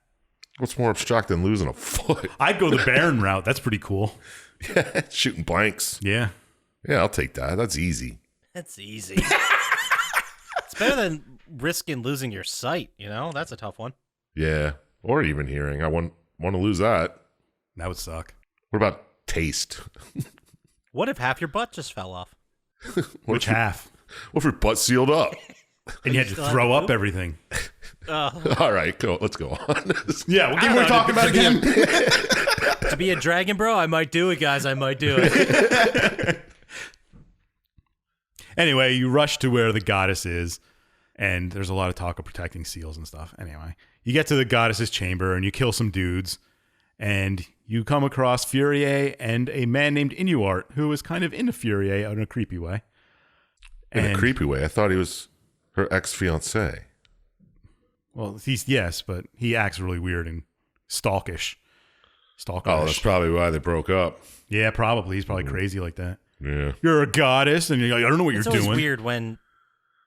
What's more abstract than losing a foot? I'd go the Baron route. That's pretty cool. Yeah, shooting blanks. Yeah. Yeah, I'll take that. That's easy. That's easy. It's better than risking losing your sight, you know? That's a tough one. Yeah, or even hearing. I want to lose that. That would suck. What about taste? What if half your butt just fell off? Which half? What if your butt's sealed up? And you had to still have throw to up poop? everything. All right, go. Let's go on. Yeah, what game are we talking about again? To be a dragon bro, I might do it, guys. I might do it. Anyway, you rush to where the goddess is, and there's a lot of talk of protecting seals and stuff. Anyway, you get to the goddess's chamber, and you kill some dudes, and you come across Furaie and a man named Inuart, who is kind of into Furaie in a creepy way. In a creepy way. I thought he was her ex-fiancé. Well, yes, but he acts really weird and stalkish. Stalkerish. Oh, that's probably why they broke up. Yeah, probably. He's probably crazy like that. Yeah. You're a goddess, and you're like, I don't know what It's you're always doing. weird when,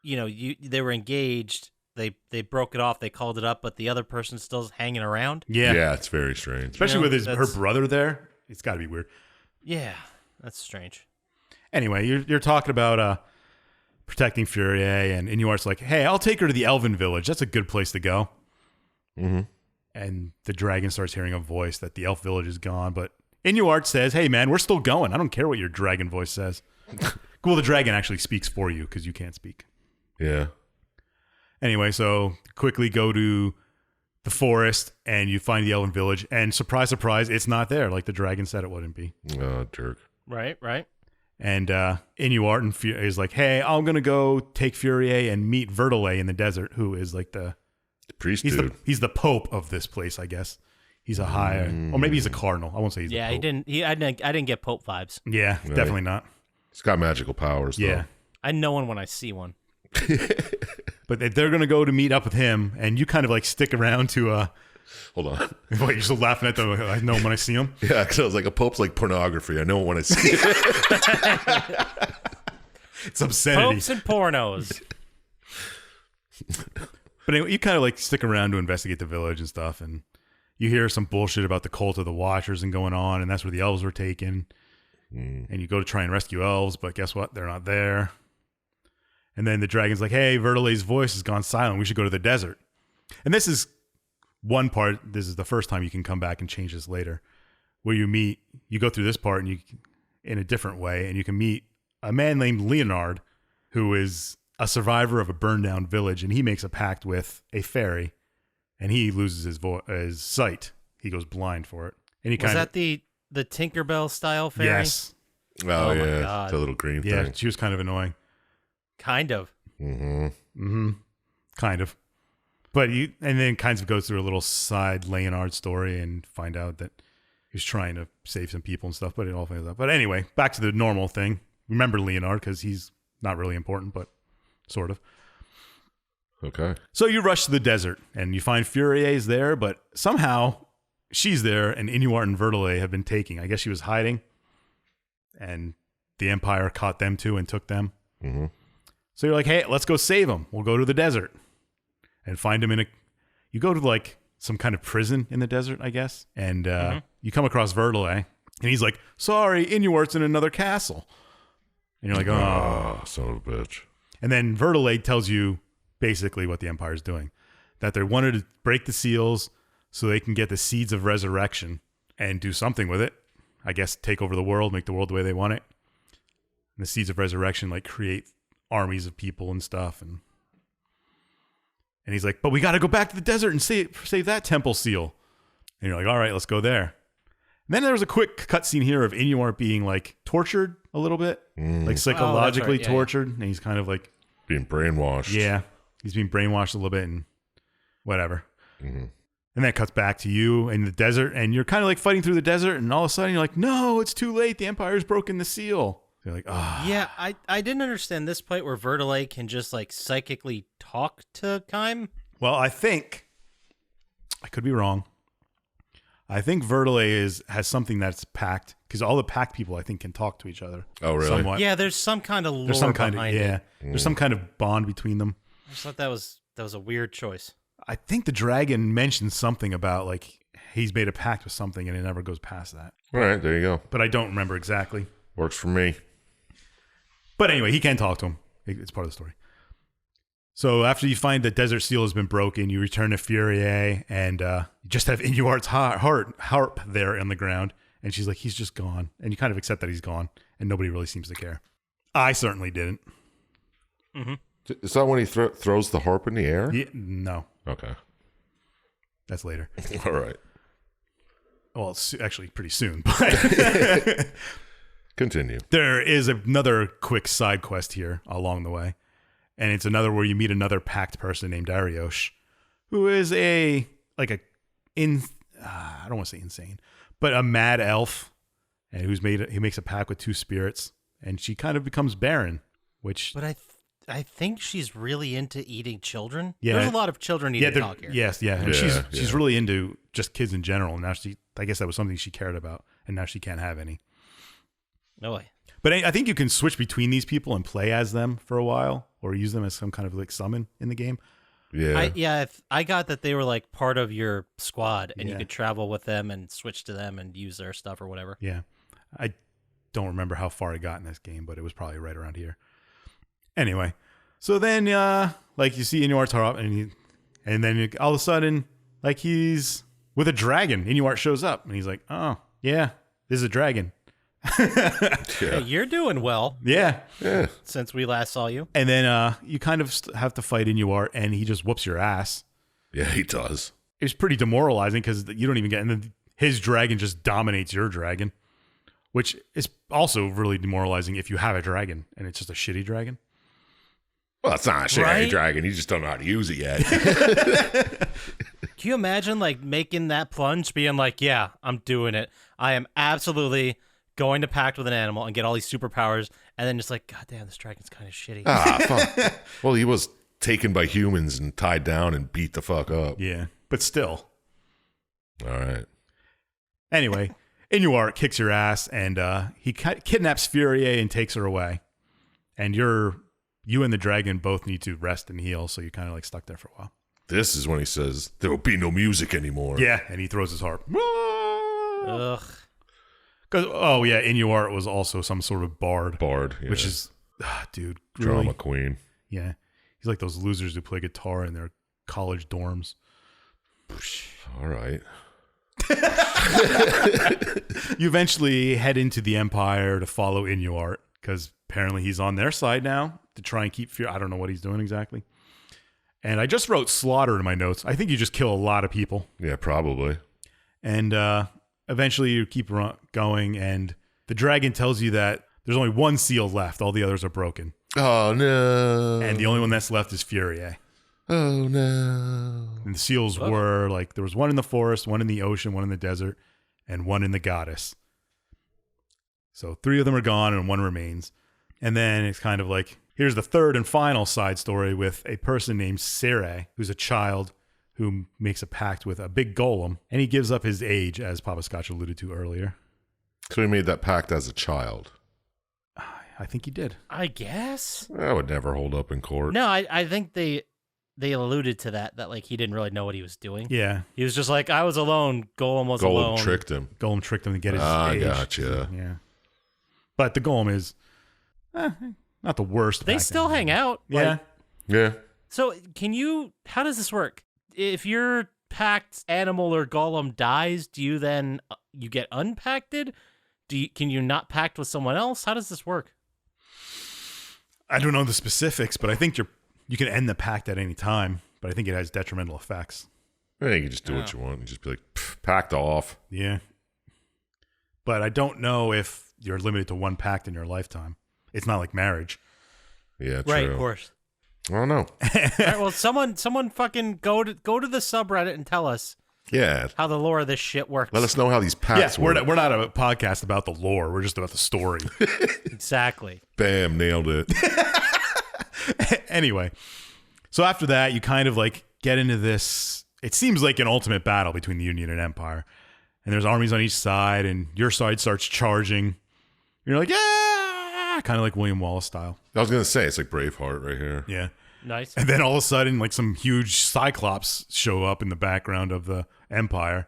they were engaged, they broke it off, they called it up, but the other person's still hanging around. Yeah. Yeah, it's very strange. Especially You know, with her brother there. It's got to be weird. Yeah, that's strange. Anyway, you're talking about protecting Furaie, and Inuart's like, hey, I'll take her to the Elven village. That's a good place to go. Mm-hmm. And the dragon starts hearing a voice that the elf village is gone, but Inuart says, hey, man, we're still going. I don't care what your dragon voice says. Well, the dragon actually speaks for you because you can't speak. Yeah. Anyway, so quickly go to the forest, and you find the Elven village, and surprise, surprise, it's not there like the dragon said it wouldn't be. Oh, jerk. Right. And Inuart is like, hey, I'm going to go take Furaie and meet Vertile in the desert, who is like the Priest he's dude. the pope of this place, I guess. He's a higher, or maybe he's a cardinal. I won't say he's Yeah, a pope. I didn't get Pope vibes. Yeah, Right. definitely not. He's got magical powers, though. Yeah. I know one when I see one. But they're going to go to meet up with him, and you kind of like stick around to, Hold on. wait, you're still laughing at them. I know him when I see him. Yeah, because I was like, a pope's like pornography. I know it when I see it. It's obscenity. Popes and pornos. But anyway, you kind of like stick around to investigate the village and stuff, and you hear some bullshit about the cult of the Watchers and going on, and that's where the elves were taken. And you go to try and rescue elves, but guess what? They're not there. And then the dragon's like, hey, Vertile's voice has gone silent. We should go to the desert. And this is one part. This is the first time you can come back and change this later, where you go through this part and you in a different way, and you can meet a man named Leonard, who is a survivor of a burned down village, and he makes a pact with a fairy, and he loses his sight. He goes blind for it. And he Was that the Tinkerbell style fairy? Yes. Oh, Oh my yeah. God. The little green Yeah, thing. she was kind of annoying. Kind of. Mm-hmm. Kind of. But and then kind of goes through a little side Leonard story and find out that he's trying to save some people and stuff, but it all fails out. But anyway, back to the normal thing. Remember Leonard, because he's not really important, but sort of. Okay. So you rush to the desert, and you find Furie's there, but somehow she's there, and Inuart and Vertile have been taking. I guess she was hiding, and the Empire caught them too and took them. Mm-hmm. So you're like, hey, let's go save him. We'll go to the desert and find him you go to like some kind of prison in the desert, I guess. And you come across Vertile, and he's like, sorry, Inuart's in another castle. And you're like, oh. Son of a bitch. And then Vertile tells you basically what the Empire's doing. That they wanted to break the seals so they can get the seeds of resurrection and do something with it. I guess take over the world, make the world the way they want it. And the seeds of resurrection like create armies of people and stuff. And he's like, but we got to go back to the desert and save that temple seal. And you're like, all right, let's go there. And then there's a quick cutscene here of Inuart being like tortured a little bit, like psychologically tortured. And he's kind of like being brainwashed. Yeah. He's being brainwashed a little bit and whatever. Mm-hmm. And that cuts back to you in the desert, and you're kind of like fighting through the desert, and all of a sudden you're like, no, it's too late. The Empire's broken the seal. So you're like, ah. Yeah, I didn't understand this point where Vertile can just like psychically talk to Kime. Well, I think, I could be wrong. I think Vertile has something that's packed, because all the packed people, I think, can talk to each other. Oh, really? Somewhat. Yeah, there's some kind of lore There's some kind behind of, it. yeah. There's some kind of bond between them. I just thought that was a weird choice. I think the dragon mentioned something about like he's made a pact with something and it never goes past that. All right, there you go. But I don't remember exactly. Works for me. But anyway, he can talk to him. It's part of the story. So after you find the desert seal has been broken, you return to Furaie and you just have Inuart's harp there on the ground. And she's like, he's just gone. And you kind of accept that he's gone. And nobody really seems to care. I certainly didn't. Mm-hmm. Is that when he throws the harp in the air? Yeah, no. Okay. That's later. All right. Well, it's actually pretty soon. But Continue. there is another quick side quest here along the way. And it's another where you meet another packed person named Ariosh, who is I don't want to say insane, but a mad elf, and he makes a pact with two spirits, and she kind of becomes barren, which... But I think she's really into eating children. Yeah. There's a lot of children eating talk here. Yes, yeah. And she's really into just kids in general. And now I guess that was something she cared about, and now she can't have any. No way. But I think you can switch between these people and play as them for a while, or use them as some kind of like summon in the game. Yeah. I got that they were like part of your squad, and you could travel with them and switch to them and use their stuff or whatever. Yeah. I don't remember how far I got in this game, but it was probably right around here. Anyway, so then like you see Inuart's harp, and then all of a sudden, like he's with a dragon. Inuart shows up, and he's like, oh, yeah, this is a dragon. Hey, you're doing well. Yeah. Since we last saw you. And then you kind of have to fight Inuart, and he just whoops your ass. Yeah, he does. It's pretty demoralizing because you don't even get, and then his dragon just dominates your dragon, which is also really demoralizing if you have a dragon and it's just a shitty dragon. Well, it's not a shitty Right? dragon. You just don't know how to use it yet. Can you imagine like making that plunge, being like, yeah, I'm doing it. I am absolutely going to pact with an animal and get all these superpowers, and then just like, God damn, this dragon's kind of shitty. Fuck. Well, he was taken by humans and tied down and beat the fuck up. Yeah, but still. All right. Anyway, Inuart kicks your ass, and he kidnaps Furaie and takes her away. And you and the dragon both need to rest and heal, so you're kind of like stuck there for a while. This is when he says, there will be no music anymore. Yeah, and he throws his harp. Ugh. Inuart was also some sort of bard. Yeah. Which is, dude, really? Drama queen. Yeah. He's like those losers who play guitar in their college dorms. All right. You eventually head into the Empire to follow Inuart, because apparently he's on their side now to try and keep fear. I don't know what he's doing exactly. And I just wrote slaughter in my notes. I think you just kill a lot of people. Yeah, probably. And eventually you keep going, and the dragon tells you that there's only one seal left. All the others are broken. Oh, no. And the only one that's left is Furaie. Oh, no. And the seals were like, there was one in the forest, one in the ocean, one in the desert, and one in the goddess. So 3 of them are gone and 1 remains. And then it's kind of like, here's the third and final side story with a person named Furaie, who's a child who makes a pact with a big golem, and he gives up his age, as Poppascotch alluded to earlier. So he made that pact as a child. I think he did. I guess. That would never hold up in court. No, I think they alluded to that like he didn't really know what he was doing. Yeah. He was just like, I was alone. Golem was alone. Golem tricked him. Golem tricked him to get his age. I gotcha. Yeah. But the golem is not the worst. They still hang out. Yeah. Like, Yeah. so how does this work? If you're packed animal or golem dies, do you then you get unpacted? Can you not pact with someone else? How does this work? I don't know the specifics, but I think you can end the pact at any time, but I think it has detrimental effects. I think you can just do what you want. You just be like, packed off. Yeah. But I don't know if you're limited to one pact in your lifetime. It's not like marriage. Yeah, true. Right, of course. I don't know. All right, well, someone fucking go to the subreddit and tell us Yeah. how the lore of this shit works. Let us know how these pacts work. We're not a podcast about the lore. We're just about the story. Exactly. Bam, nailed it. Anyway, so after that, you kind of like get into this. It seems like an ultimate battle between the Union and Empire. And there's armies on each side, and your side starts charging. You're like, yeah, kind of like William Wallace style. I was going to say, it's like Braveheart right here. Yeah. Nice. And then all of a sudden, like some huge cyclops show up in the background of the Empire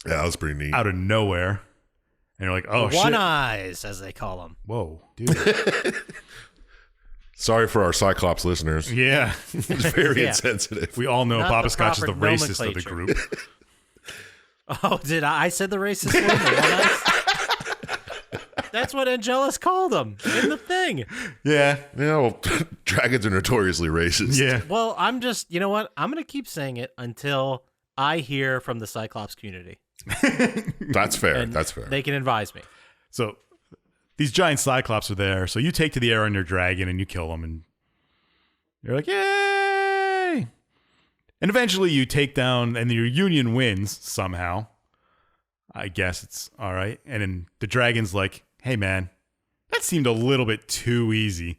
Yeah, that was pretty neat. out of nowhere. And you're like, oh, One shit. eyes, as they call them. Whoa, dude. Sorry for our Cyclops listeners. Yeah. It's very Yeah. insensitive. We all know Not the Poppascotch is the proper racist of the nomenclature. group. Oh, did I said the racist one? The one eyes? That's what Angelus called them in the thing. Yeah. Yeah, well, dragons are notoriously racist. Yeah. Well, I'm just, you know what? I'm going to keep saying it until I hear from the Cyclops community. That's fair. And That's fair. They can advise me. So these giant cyclops are there. So you take to the air on your dragon and you kill them. And you're like, yay. And eventually you take down, and your Union wins somehow. I guess it's all right. And then the dragon's like, hey, man, that seemed a little bit too easy.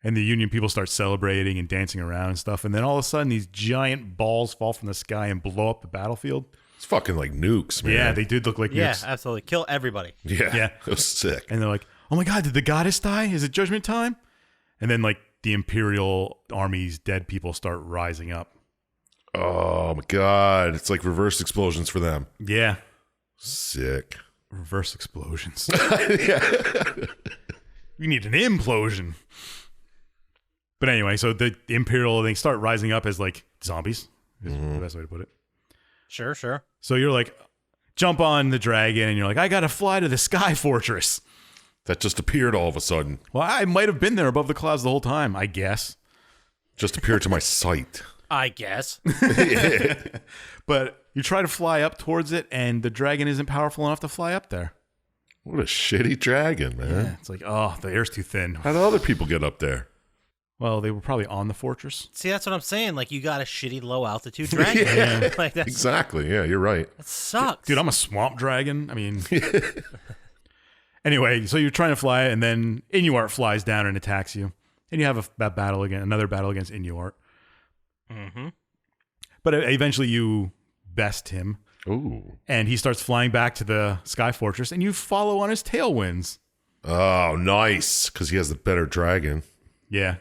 And the Union people start celebrating and dancing around and stuff. And then all of a sudden, these giant balls fall from the sky and blow up the battlefield. It's fucking like nukes, man. Yeah, they did look like Yeah, nukes. absolutely. Kill everybody. Yeah. Yeah. It was sick. And they're like, oh my God, did the goddess die? Is it judgment time? And then, like, the Imperial army's dead people start rising up. Oh my God. It's like reverse explosions for them. Yeah. Sick. Reverse explosions. Yeah. We need an implosion. But anyway, so the Imperial, they start rising up as like zombies. Is the best way to put it. Sure, sure. So you're like, jump on the dragon, and you're like, I gotta fly to the Sky Fortress. That just appeared all of a sudden. Well, I might have been there above the clouds the whole time, I guess. Just appeared to my sight. I guess. But you try to fly up towards it, and the dragon isn't powerful enough to fly up there. What a shitty dragon, man. Yeah, it's like, oh, the air's too thin. How do other people get up there? Well, they were probably on the fortress. See, that's what I'm saying. Like, you got a shitty low altitude dragon. Yeah. Like, that's, Exactly. Yeah, you're right. that sucks. Dude, I'm a swamp dragon. I mean... Anyway, so you're trying to fly, and then Inuart flies down and attacks you. And you have another battle against Inuart. Mm-hmm. But eventually you best him, Ooh. and he starts flying back to the Sky Fortress, and you follow on his tailwinds. Oh, nice. Because he has the better dragon. Yeah.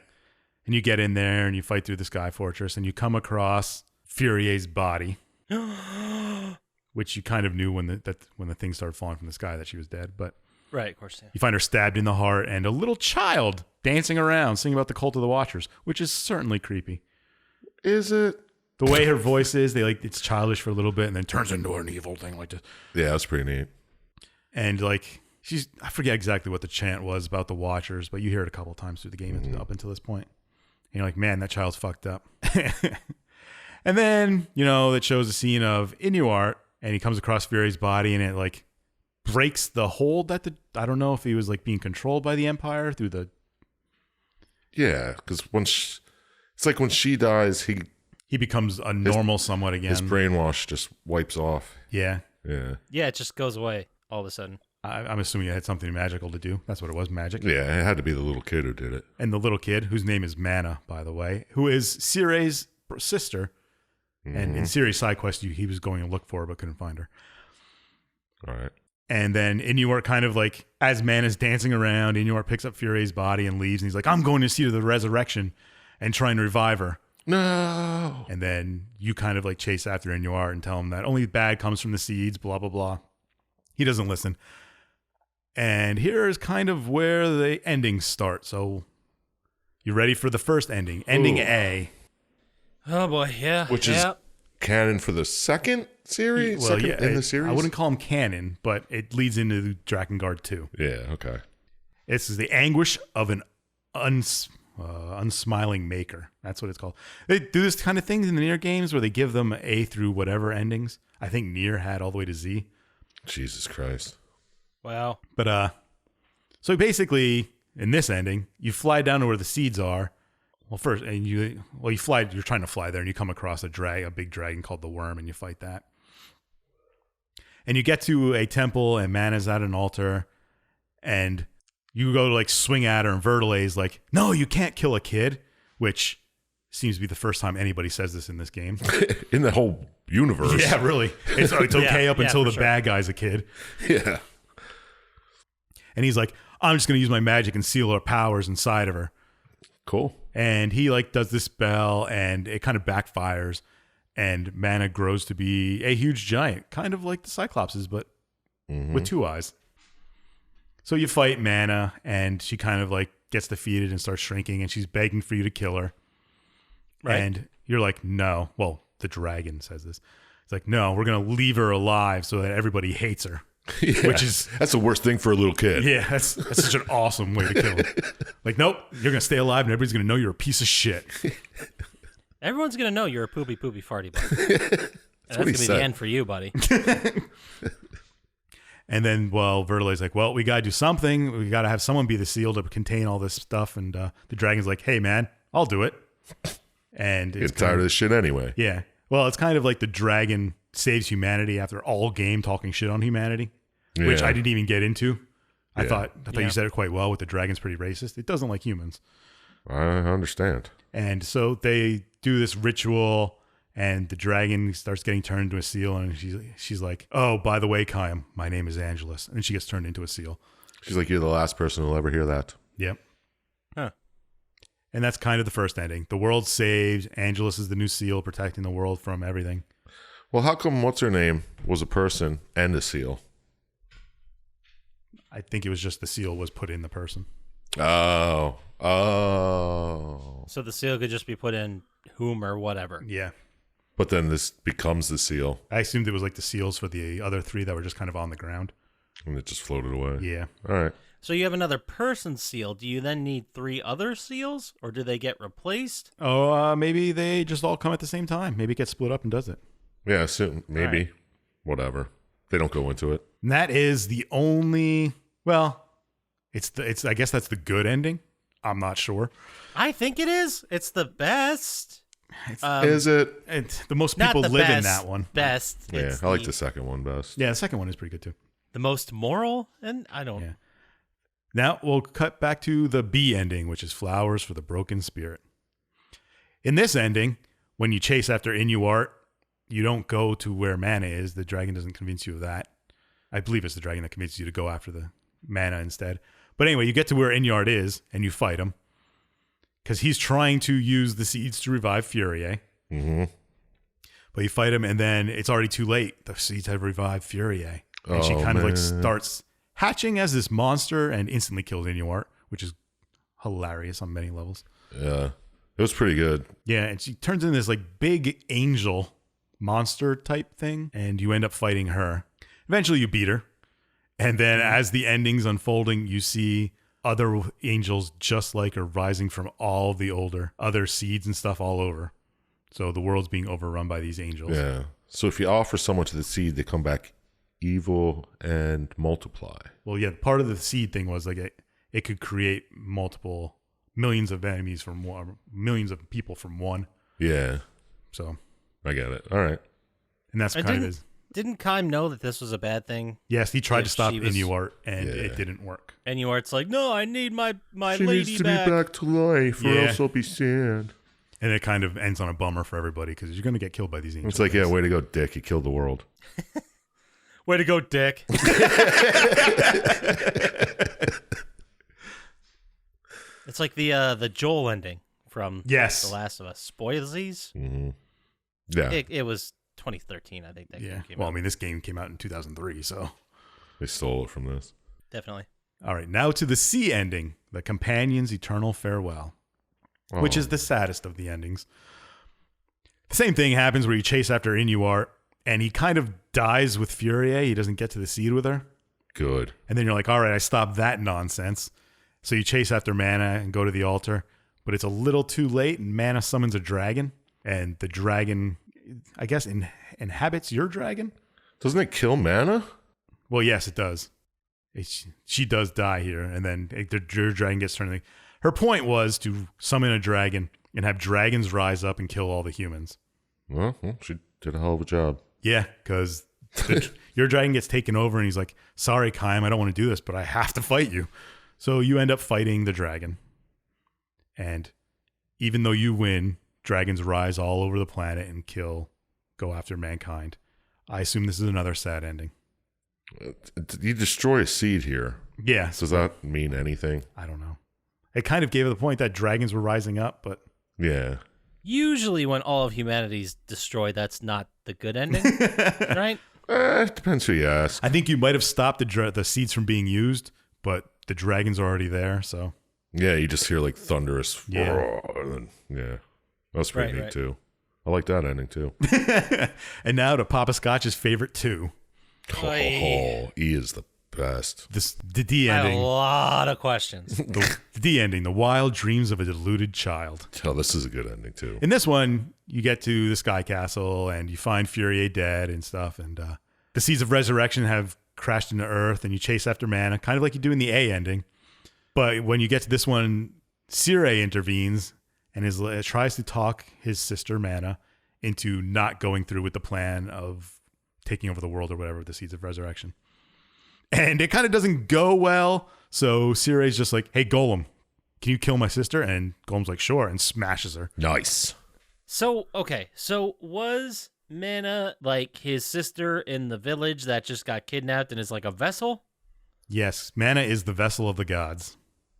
And you get in there, and you fight through the Sky Fortress, and you come across Furaie's body, which you kind of knew when the thing started falling from the sky that she was dead. But Right, of course. Yeah. you find her stabbed in the heart, and a little child dancing around, singing about the Cult of the Watchers, which is certainly creepy. Is it? The way her voice is, it's childish for a little bit, and then turns into an evil thing like this. Yeah, that's pretty neat. And like I forget exactly what the chant was about the Watchers, but you hear it a couple times through the game up until this point. And you're like, man, that child's fucked up. And then, it shows a scene of Inuart, and he comes across Furaie's body, and it like breaks the hold that I don't know if he was like being controlled by the Empire through the... Yeah, because it's like when she dies, He becomes a normal somewhat again. his brainwash just wipes off. Yeah. Yeah. Yeah, it just goes away all of a sudden. I'm assuming it had something magical to do. That's what it was, magic. Yeah, it had to be the little kid who did it. And the little kid, whose name is Mana, by the way, who is Syrae's sister. And in Syrae's side quest, he was going to look for her, but couldn't find her. All right. And then Inuart kind of like, as Mana's dancing around, Inuart picks up Furaie's body and leaves. And he's like, I'm going to see the resurrection and trying to revive her. No. And then you kind of like chase after Inuart and tell him that only bad comes from the seeds, blah, blah, blah. He doesn't listen. And here is kind of where the endings start. So you ready for the first ending? Ending Ooh. A. Oh boy, yeah. Which is canon for the second series? Well, yeah, in the series? I wouldn't call him canon, but it leads into Drakengard 2. Yeah, okay. This is the anguish of an unsmiling maker. That's what it's called. They do this kind of thing in the Nier games where they give them A through whatever endings. I think Nier had all the way to Z. Jesus Christ. Wow. But so basically, in this ending, you fly down to where the seeds are. Well, first, and you fly. You're trying to fly there, and you come across a big dragon called the Worm, and you fight that. And you get to a temple, and Mana's at an altar, and you go to like swing at her, and Vertaile's like, "No, you can't kill a kid," which seems to be the first time anybody says this in this game. In the whole universe. Yeah, really. It's okay up until the sure. bad guy's a kid. Yeah. And he's like, "I'm just going to use my magic and seal her powers inside of her." Cool. And he like does this spell, and it kind of backfires, and Mana grows to be a huge giant, kind of like the Cyclopses, but with 2 eyes. So you fight Mana, and she kind of like gets defeated and starts shrinking, and she's begging for you to kill her. Right. And you're like, no. Well, the dragon says this. It's like, no, we're going to leave her alive so that everybody hates her. Yeah, Which is... That's the worst thing for a little kid. Yeah, that's such an awesome way to kill him. Like, nope, you're going to stay alive, and everybody's going to know you're a piece of shit. Everyone's going to know you're a poopy farty buddy. That's going to be the end for you, buddy. And then, well, Vertaile's like, well, we got to do something. We got to have someone be the seal to contain all this stuff. And the dragon's like, hey, man, I'll do it. And it's Get tired of this shit anyway. Yeah. Well, it's kind of like the dragon saves humanity after all game talking shit on humanity, which I didn't even get into. I thought you said it quite well with the dragon's pretty racist. It doesn't like humans. I understand. And so they do this ritual, and the dragon starts getting turned into a seal, and she's like, oh, by the way, Kaim, my name is Angelus. And she gets turned into a seal. She's like, you're the last person who'll ever hear that. Yep. Huh. And that's kind of the first ending. The world's saved. Angelus is the new seal protecting the world from everything. Well, how come what's her name was a person and a seal? I think it was just the seal was put in the person. Oh. So the seal could just be put in whom or whatever. Yeah. But then this becomes the seal, I assumed it was like the seals for the other 3 that were just kind of on the ground. and it just floated away. Yeah. All right. So you have another person seal. Do you then need 3 other seals, or do they get replaced? Oh, maybe they just all come at the same time. Maybe it gets split up and does it. Yeah, so maybe. Right. Whatever. They don't go into it. And that is the only, well, it's I guess that's the good ending. I'm not sure. I think it is. It's the best. Is it? The most Not people the live best, in that one. Best. Yeah, It's I like the second one best. Yeah, the second one is pretty good too. the most moral, and I don't. Yeah. Now we'll cut back to the B ending, which is Flowers for the Broken Spirit. In this ending, when you chase after Inuart, you don't go to where Mana is. The dragon doesn't convince you of that. I believe it's the dragon that convinces you to go after the Mana instead. But anyway, you get to where Inuart is, and you fight him. Because he's trying to use the seeds to revive Furaie. Mm-hmm. But you fight him, and then it's already too late. The seeds have revived Furaie. And she Oh, kind of like man. starts hatching as this monster and instantly kills Inuart, which is hilarious on many levels. Yeah. It was pretty good. Yeah, and she turns into this like big angel monster type thing, and you end up fighting her. Eventually you beat her. And then as the ending's unfolding, you see other angels just like her rising from all the other seeds and stuff all over. So the world's being overrun by these angels. Yeah. So if you offer someone to the seed, they come back evil and multiply. Well, yeah, part of the seed thing was like it could create multiple millions of enemies from one, millions of people from one. Yeah. So I get it. All right. and that's kind of his. Didn't Kaim know that this was a bad thing? Yes, he tried if to stop she was- Inuart, and Yeah. it didn't work. And Inuart's like, no, I need my She lady needs to back. be back to life, or Yeah. else I'll be sad. And it kind of ends on a bummer for everybody because you're going to get killed by these angels. It's like, yeah, way to go, Dick. You killed the world. Way to go, Dick. It's like the Joel ending from Yes. The Last of Us. Spoilsies? Mm-hmm. Yeah. It was 2013, I think. That Yeah. game came Well, I out. mean, this game came out in 2003, so. They stole it from this. Definitely. All right, now to the C ending, the Companion's Eternal Farewell, which Oh. is the saddest of the endings. The same thing happens where you chase after Inuart, and he kind of dies with Furaie. He doesn't get to the seed with her. Good. And then you're like, all right, I stopped that nonsense. So you chase after Mana and go to the altar, but it's a little too late, and Mana summons a dragon, and the dragon, I guess, inhabits your dragon? Doesn't it kill Mana? Well, yes, it does. She does die here, and then your dragon gets turned. Her point was to summon a dragon and have dragons rise up and kill all the humans. Well, she did a hell of a job. Yeah, because your dragon gets taken over, and he's like, sorry, Kaim, I don't want to do this, but I have to fight you. So you end up fighting the dragon. And even though you win, dragons rise all over the planet and go after mankind. I assume this is another sad ending. You destroy a seed here. Yeah. Does that mean anything? I don't know. It kind of gave the point that dragons were rising up, but... Yeah. Usually when all of humanity's destroyed, that's not the good ending, right? It depends who you ask. I think you might have stopped the seeds from being used, but the dragons are already there, so... Yeah, you just hear like thunderous. Yeah. And then, yeah. That's pretty neat right. too. I like that ending too. And now to Poppascotch's favorite two. Oh, he is the best. The D I have a ending. lot of questions. The D ending. The wild dreams of a deluded child. Oh, this is a good ending too. In this one, you get to the Sky Castle and you find Furaie dead and stuff. And the seeds of resurrection have crashed into Earth, and you chase after Mana, kind of like you do in the A ending. But when you get to this one, Furaie intervenes and tries to talk his sister Mana into not going through with the plan of taking over the world or whatever with the seeds of resurrection. And it kind of doesn't go well. So Furaie's just like, hey, Golem, can you kill my sister? And Golem's like, sure, and smashes her. Nice. So was Mana like his sister in the village that just got kidnapped and is like a vessel? Yes, Mana is the vessel of the gods.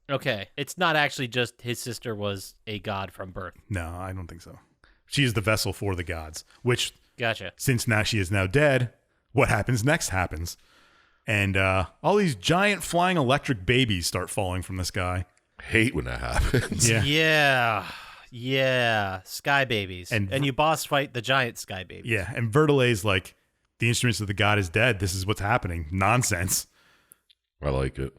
Okay, it's not actually just his sister was a god from birth. No, I don't think so. She is the vessel for the gods, which, Gotcha. since now she is now dead, what happens next happens. And all these giant flying electric babies start falling from the sky. Hate when that happens. Yeah. Yeah. Sky babies. And you boss fight the giant sky babies. Yeah, and Verdelay's like, the instruments of the god is dead. This is what's happening. Nonsense. I like it.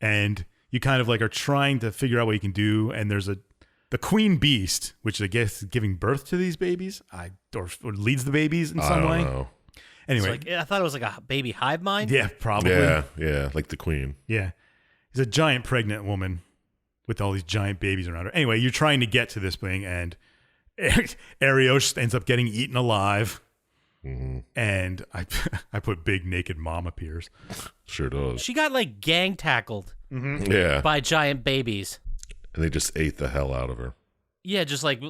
And you kind of like are trying to figure out what you can do. And there's the queen beast, which I guess is giving birth to these babies, or leads the babies in some way. I don't know. Anyway, I thought it was like a baby hive mind. yeah, probably. Yeah, like the queen. Yeah. He's a giant pregnant woman with all these giant babies around her. Anyway, you're trying to get to this thing, and Arios ends up getting eaten alive. Mm-hmm. And I put big naked mom appears. Sure does. She got like gang tackled Yeah. by giant babies. And they just ate the hell out of her. Yeah, just like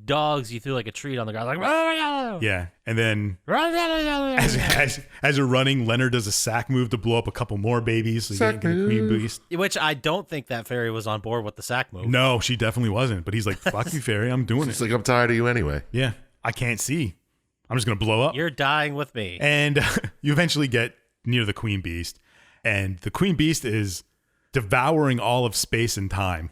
dogs, you threw like a treat on the ground, like Yeah. And then as you're running, Leonard does a sack move to blow up a couple more babies. So you Sack get the queen move. beast. Which I don't think that fairy was on board with the sack move. No, she definitely wasn't. But he's like, fuck you, fairy. I'm doing It's it. like, I'm tired of you anyway. Yeah. I can't see. I'm just going to blow up. You're dying with me. And you eventually get near the queen beast. And the queen beast is devouring all of space and time.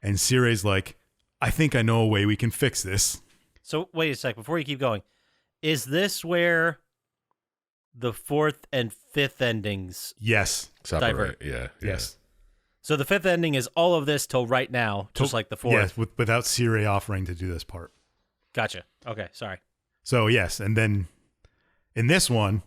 And Furaie's like, I think I know a way we can fix this. So wait a sec, before you keep going, is this where the fourth and fifth endings? Yes. Separate. Yeah. Yes. So the fifth ending is all of this till right now, just like the fourth. Yes, without Furaie offering to do this part. Gotcha. Okay, sorry. So yes, and then in this one,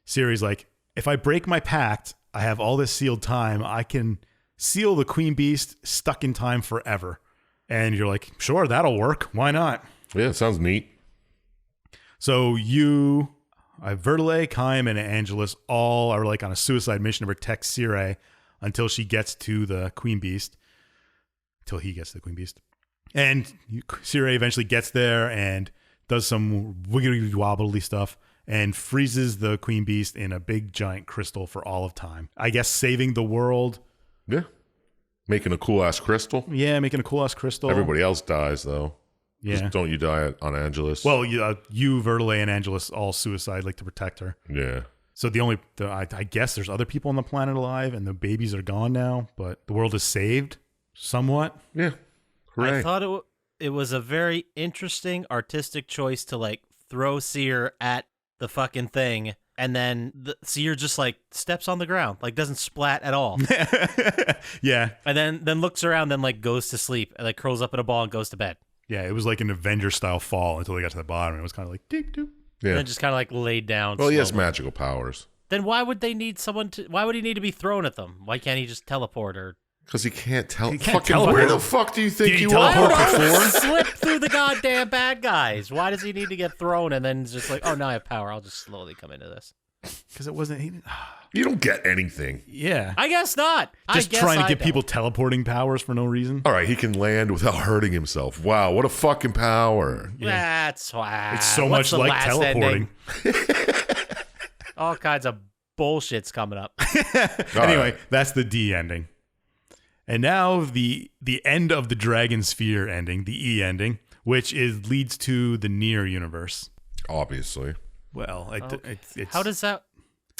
Furaie's like, if I break my pact, I have all this sealed time. I can seal the queen beast stuck in time forever. And you're like, sure, that'll work. Why not? Yeah, it sounds neat. So you, Verdelay, Kaim, and Angelus all are like on a suicide mission to protect Furaie until she gets to the queen beast. Until he gets to the queen beast. And Furaie eventually gets there and does some wiggly wobbly stuff and freezes the queen beast in a big giant crystal for all of time. I guess saving the world. Yeah. Making a cool ass crystal. Yeah, making a cool ass crystal. Everybody else dies though. Yeah. Just don't you die on Angelus? Well, you, Verdelay, and Angelus all suicide like to protect her. yeah. So I guess there's other people on the planet alive, and the babies are gone now, but the world is saved somewhat. Yeah. Hooray. I thought it was a very interesting artistic choice to like throw Seer at the fucking thing, and then Seer just like steps on the ground, like doesn't splat at all. Yeah. And then looks around, then like goes to sleep, and like curls up in a ball and goes to bed. Yeah, it was like an Avenger-style fall until they got to the bottom, and it was kind of like, doop, doop. Yeah. And then just kind of like laid down. Well, he has slowly. magical powers. Then why would they need someone to? Why would he need to be thrown at them? Why can't he just teleport or? Because he can't tell. He can't Fucking teleport. where the fuck do you think Did he you teleport are? before? Slip through the goddamn bad guys. Why does he need to get thrown and then just like, oh, now I have power. I'll just slowly come into this. Because it wasn't... You don't get anything. Yeah. I guess not. Just trying to give people teleporting powers for no reason. All right, he can land without hurting himself. Wow, what a fucking power. That's why. It's so What's much the like last teleporting. All kinds of bullshit's coming up. Anyway, right. that's the D ending. And now the end of the Dragon Sphere ending, the E ending, which leads to the Nier universe. Obviously. Well, it's... How does that?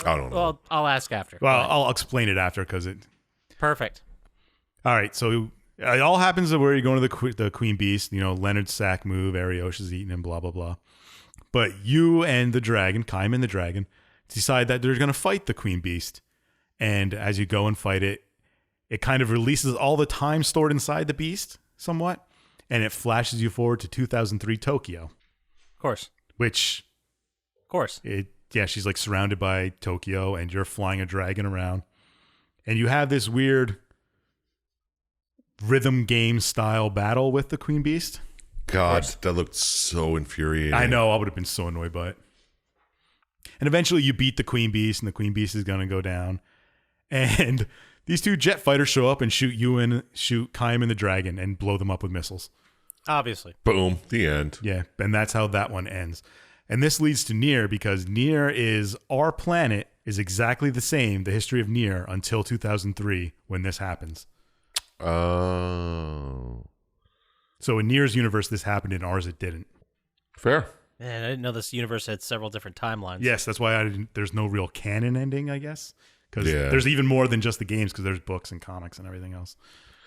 I don't know. Well, I'll ask after. Well, I'll explain it after because it... Perfect. All right, so it all happens where you're going to the Queen Beast, Leonard's sack move, Ariosha's eating him, blah, blah, blah. But you and the dragon, Kaim and the dragon, decide that they're going to fight the Queen Beast. And as you go and fight it, it kind of releases all the time stored inside the beast somewhat, and it flashes you forward to 2003 Tokyo, Of course. which, Of course. she's like surrounded by Tokyo, and you're flying a dragon around. And you have this weird rhythm game style battle with the Queen Beast. God, that looked so infuriating. I know, I would have been so annoyed by it. And eventually you beat the Queen Beast, and the Queen Beast is going to go down. And these two jet fighters show up and shoot Kaim and the dragon and blow them up with missiles. Obviously. Boom, the end. Yeah, and that's how that one ends. And this leads to Nier, because Nier is our planet is exactly the same, the history of Nier, until 2003 when this happens. Oh. So in Nier's universe, this happened. In ours, it didn't. Fair. Man, I didn't know this universe had several different timelines. Yes, that's why there's no real canon ending, I guess. Because Yeah. there's even more than just the games, because there's books and comics and everything else.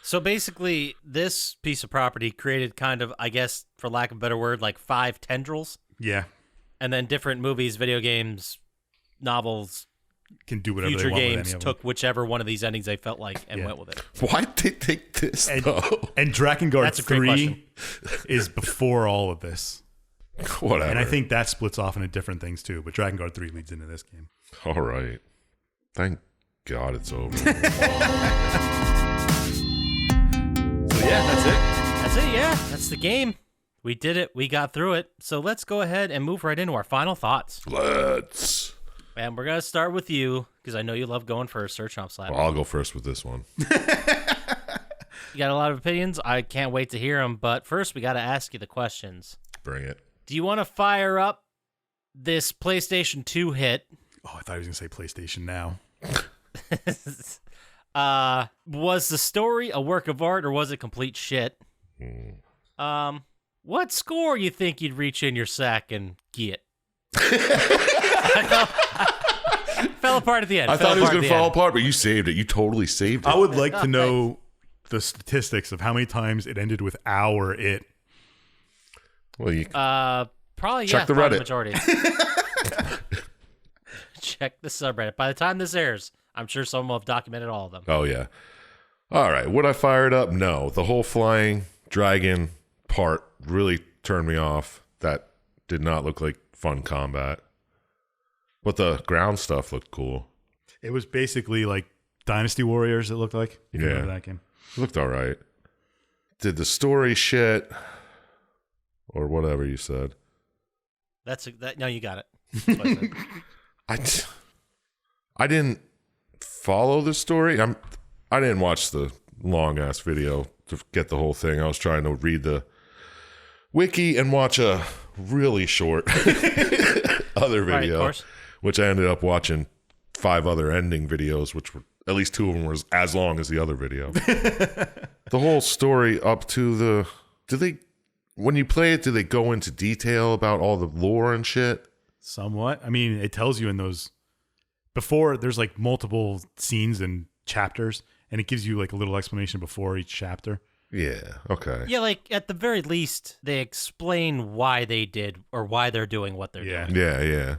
So basically, this piece of property created kind of, I guess, for lack of a better word, like 5 tendrils. Yeah, And then different movies, video games, novels, can do whatever future they want with games any of them. took whichever one of these endings they felt like and Yeah. went with it. Why did they take this, though? And Drakengard That's a great 3 is before all of this. Whatever. And I think that splits off into different things too, but Drakengard 3 leads into this game. All right. Thank God it's over. So yeah, that's it. That's it, yeah. That's the game. We did it. We got through it. So let's go ahead and move right into our final thoughts. Let's. And we're going to start with you, because I know you love going first, Sir Chump Slap. Well, I'll go first with this one. You got a lot of opinions. I can't wait to hear them. But first, we got to ask you the questions. Bring it. Do you want to fire up this PlayStation 2 hit? Oh, I thought he was going to say PlayStation Now. Was the story a work of art, or was it complete shit? What score you think you'd reach in your sack and get? Fell apart at the end. I thought it was going to fall apart, but you saved it. You totally saved it. I would like to know the statistics of how many times it ended with our it. Well, you Probably, Check yeah, the probably Reddit. majority. Check the subreddit. By the time this airs, I'm sure someone will have documented all of them. Oh, yeah. All right. Would I fire it up? No. The whole flying dragon part really turned me off. That did not look like fun combat. But the ground stuff looked cool. It was basically like Dynasty Warriors, it looked like. If you Yeah. remember that game. It looked all right. Did the story shit or whatever you said. No, you got it. That's what I said. I didn't follow the story. I didn't watch the long ass video to get the whole thing. I was trying to read the wiki and watch a really short other Right, of video, course. which I ended up watching 5 other ending videos, which were at least 2 of them were as long as the other video. The whole story up to when you play it, do they go into detail about all the lore and shit? Somewhat. I mean, it tells you in those before there's like multiple scenes and chapters, and it gives you like a little explanation before each chapter. Yeah. Okay. Yeah, like at the very least, they explain why they did or why they're doing what they're doing. Yeah.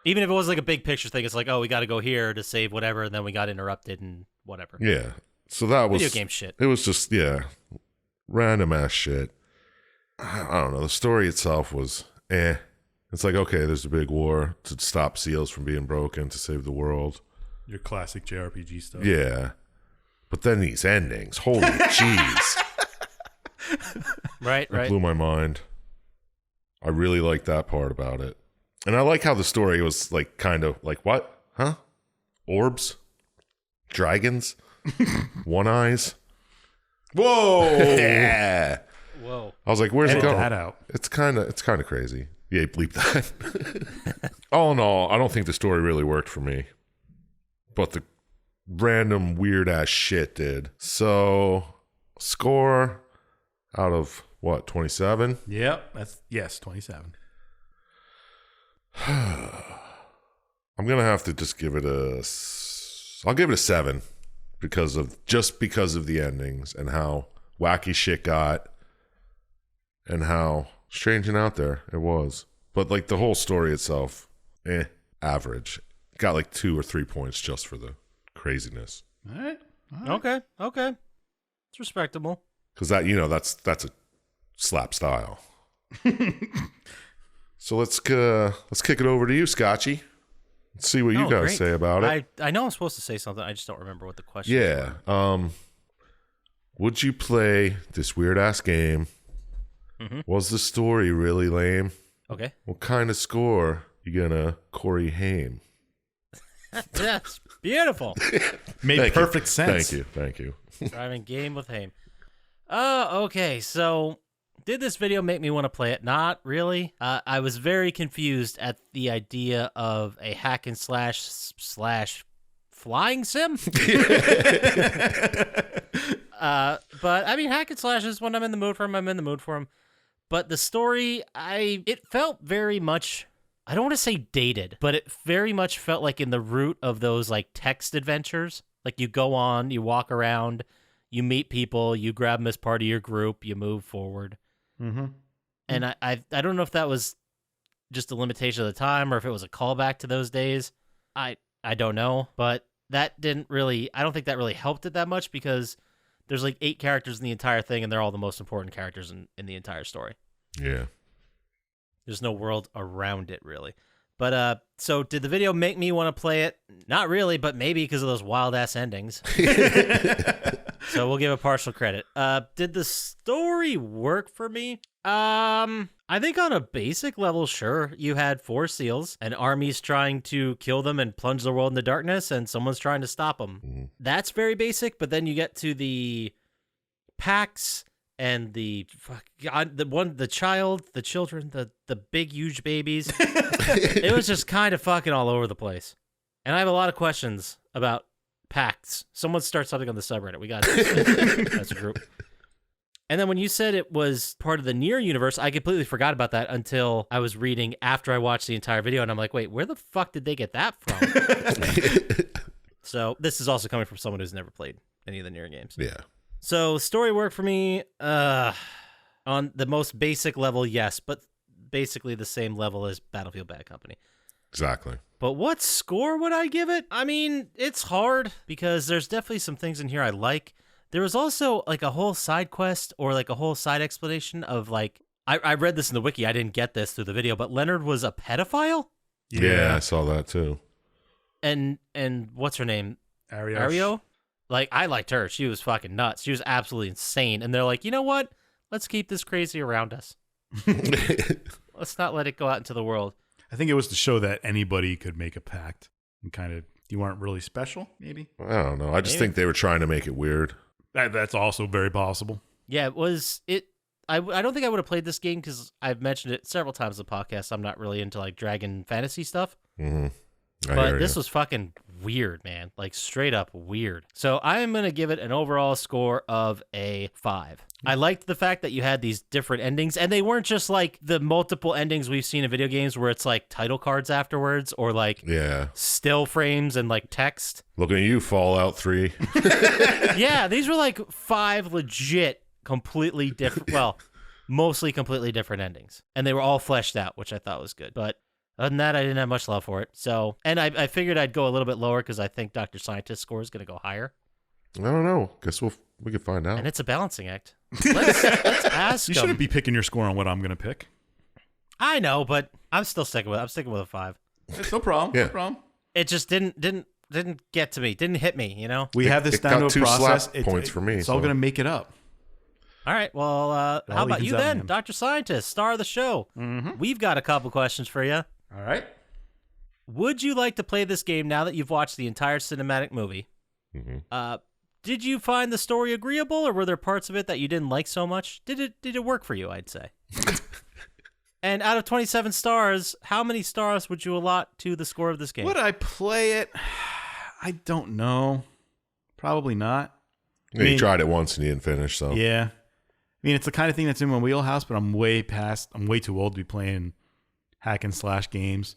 Even if it was like a big picture thing, it's like, oh, we got to go here to save whatever, and then we got interrupted and whatever. Yeah. So that was video game shit. It was just random ass shit. I don't know. The story itself was It's like, okay, there's a big war to stop seals from being broken to save the world. Your classic JRPG stuff. Yeah. But then these endings, holy jeez. Right. It blew my mind. I really like that part about it. And I like how the story was like kind of like, what? Huh? Orbs? Dragons? One eyes? Whoa! Yeah. Whoa. I was like, where's it Edit going? that out. It's kind of crazy. Yeah, bleep that. All in all, I don't think the story really worked for me. But the random weird ass shit did. So, score out of what, 27? Yep. Yes, 27. I'm gonna have to just give it I'll give it a 7 because of the endings and how wacky shit got and how strange and out there it was. But like the whole story itself, average. Got like 2 or 3 points just for the craziness. All right. Okay. It's respectable. Because that's a slap style. So let's kick it over to you, Scotchy. Let's see what you guys great. say about it. I know I'm supposed to say something. I just don't remember what the question Yeah. was. Would you play this weird ass game? Mm-hmm. Was the story really lame? Okay. What kind of score you gonna Corey Haim? That's beautiful. Made perfect sense. Thank you. Driving game with Haim. Okay. So, did this video make me want to play it? Not really. I was very confused at the idea of a hack and slash flying sim. But I mean, hack and slashes, when I'm in the mood for them, I'm in the mood for them. But the story, it felt very much, I don't want to say dated, but it very much felt like in the root of those like text adventures. Like you go on, you walk around, you meet people, you grab them as part of your group, you move forward. Mm-hmm. And I don't know if that was just a limitation of the time or if it was a callback to those days. I don't know, but that didn't really, I don't think that really helped it that much because there's like 8 characters in the entire thing and they're all the most important characters in the entire story. Yeah. There's no world around it really. But so did the video make me want to play it? Not really, but maybe because of those wild ass endings. So we'll give a partial credit. Did the story work for me? I think on a basic level, sure. You had 4 seals, an army's trying to kill them and plunge the world into darkness, and someone's trying to stop them. Mm-hmm. That's very basic, but then you get to the pacts and the child, the children, the big huge babies. It was just kind of fucking all over the place. And I have a lot of questions about pacts. Someone start something on the subreddit. We got it. That's a group. And then when you said it was part of the Nier universe, I completely forgot about that until I was reading after I watched the entire video, and I'm like, wait, where the fuck did they get that from? So this is also coming from someone who's never played any of the Nier games. Yeah. So story work for me, on the most basic level, yes, but basically the same level as Battlefield Bad Company. Exactly. But what score would I give it? I mean, it's hard because there's definitely some things in here I like. There was also like a whole side quest or like a whole side explanation of like, I read this in the wiki. I didn't get this through the video, but Leonard was a pedophile. Yeah, I saw that too. And what's her name? Ario. Like, I liked her. She was fucking nuts. She was absolutely insane. And they're like, you know what? Let's keep this crazy around us. Let's not let it go out into the world. I think it was to show that anybody could make a pact and kind of, you weren't really special, maybe? I don't know. I just think they were trying to make it weird. That's also very possible. Yeah, I don't think I would have played this game because I've mentioned it several times in the podcast. I'm not really into like dragon fantasy stuff. Mm-hmm. But this was fucking weird, man. Like straight up weird. So I am going to give it an overall score of a 5. I liked the fact that you had these different endings, and they weren't just like the multiple endings we've seen in video games where it's like title cards afterwards or like still frames and like text. Looking at you, Fallout 3. Yeah, these were like 5 legit completely different. Well, mostly completely different endings, and they were all fleshed out, which I thought was good. But other than that, I didn't have much love for it. So, and I figured I'd go a little bit lower because I think Dr. Scientist score is going to go higher. I don't know. Guess we can find out. And it's a balancing act. Let's ask You him. shouldn't be picking your score on what I'm going to pick. I know, but I'm still sticking with it. I'm sticking with a 5. It's no problem. Yeah. No problem. It just didn't get to me. Didn't hit me, you know? We have this it down got to a 2 process. slap points for me, It's all so- going to make it up. All right, well, all how about evens you out in then, the end. Dr. Scientist, star of the show? Mm-hmm. We've got a couple questions for you. All right. Would you like to play this game now that you've watched the entire cinematic movie? Mhm. Did you find the story agreeable, or were there parts of it that you didn't like so much? Did it work for you, I'd say? And out of 27 stars, how many stars would you allot to the score of this game? Would I play it? I don't know. Probably not. Yeah, I mean- you tried it once and you didn't finish, so. Yeah. I mean, it's the kind of thing that's in my wheelhouse, but I'm way too old to be playing hack and slash games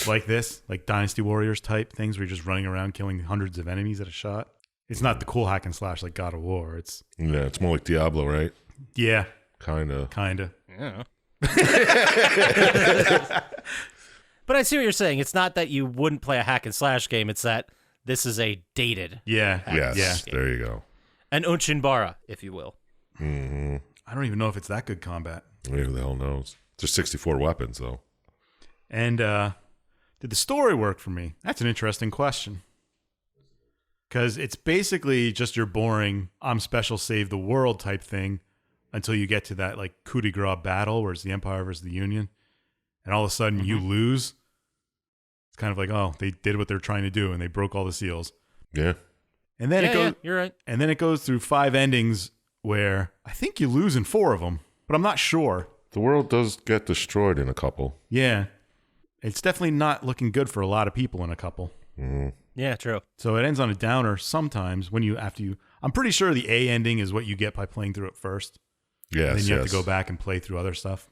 like this, like Dynasty Warriors type things where you're just running around killing hundreds of enemies at a shot. It's not the cool hack and slash like God of War. It's Yeah, it's more like Diablo, right? yeah, Kind of. Yeah. But I see what you're saying. It's not that you wouldn't play a hack and slash game. It's that this is a dated, yeah, Yes, yeah. there you go. an Unchinbara, if you will. Mm-hmm. I don't even know if it's that good combat. Who the hell knows? There's 64 weapons, though. And did the story work for me? That's an interesting question. Because it's basically just your boring I'm special, save the world type thing until you get to that like coup de grace battle where it's the Empire versus the Union. And all of a sudden you lose. It's kind of like, oh, they did what they're trying to do and they broke all the seals. Yeah. And then it goes you're right. and then it goes through 5 endings where I think you lose in 4 of them, but I'm not sure. The world does get destroyed in a couple. Yeah. It's definitely not looking good for a lot of people in a couple. Mm-hmm. Yeah, true. So it ends on a downer sometimes when I'm pretty sure the A ending is what you get by playing through it first. Yes, And then you have yes. to go back and play through other stuff.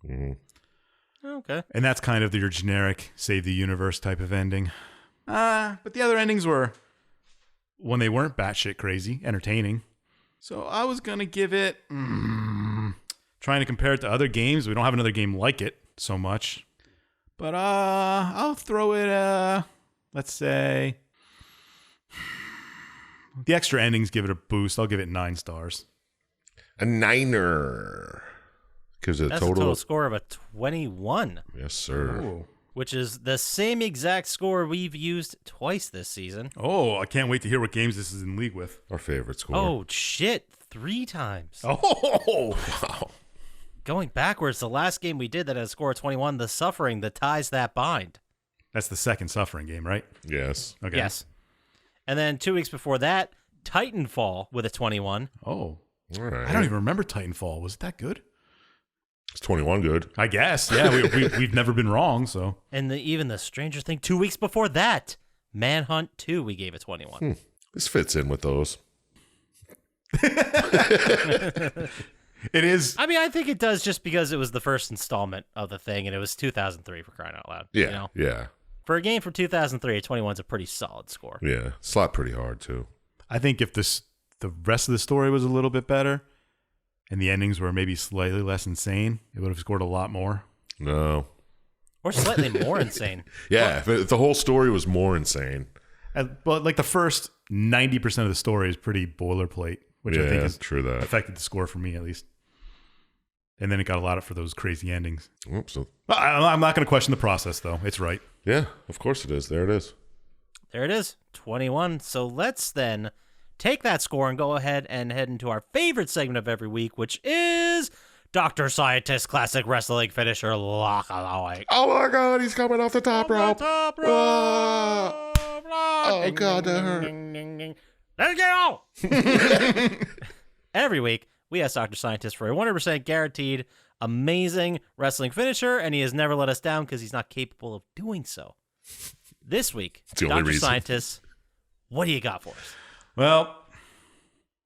Mm-hmm. Okay. And that's kind of your generic save the universe type of ending. But the other endings were, when they weren't batshit crazy, entertaining. So I was going to give it, trying to compare it to other games. We don't have another game like it so much. But I'll throw it, let's say, the extra endings give it a boost. I'll give it 9 stars. A 9er. Gives it a That's total. a total score of a 21, Yes, sir. Oh. which is the same exact score we've used twice this season. Oh, I can't wait to hear what games this is in league with. Our favorite score. Oh, shit. 3 times. Oh, Wow. Going backwards, the last game we did that had a score of 21, The Suffering, The Ties That Bind. that's the second Suffering game, right? Yes. Okay. Yes. And then 2 weeks before that, Titanfall with a 21. Oh, All right. I don't even remember Titanfall. Was it that good? It's 21 good. I guess. Yeah, we've never been wrong. So And even the stranger thing, 2 weeks before that, Manhunt 2, we gave a 21. This fits in with those. it is. I mean, I think it does just because it was the first installment of the thing, and it was 2003 for crying out loud. Yeah. You know? Yeah. For a game from 2003, a 21 is a pretty solid score. Yeah. Slap pretty hard, too. I think if the rest of the story was a little bit better, and the endings were maybe slightly less insane, it would have scored a lot more. No. Or slightly more insane. Yeah. If the whole story was more insane. But like the first 90% of the story is pretty boilerplate, which I think has true that. affected the score for me at least. And then it got a lot for those crazy endings. Oops. I'm not going to question the process, though. It's right. Yeah. Of course it is. There it is. There it is, 21. So let's then take that score and go ahead and head into our favorite segment of every week, which is Dr. Scientist Classic Wrestling Finisher Lock-a-Lock. Oh my God. He's coming off the top rope. Top rope. Ah. Oh, God, that hurt. Let's go! Every week, we ask Dr. Scientist for a 100% guaranteed amazing wrestling finisher, and he has never let us down because he's not capable of doing so. This week, It's the only Dr. reason. Scientist, what do you got for us? Well,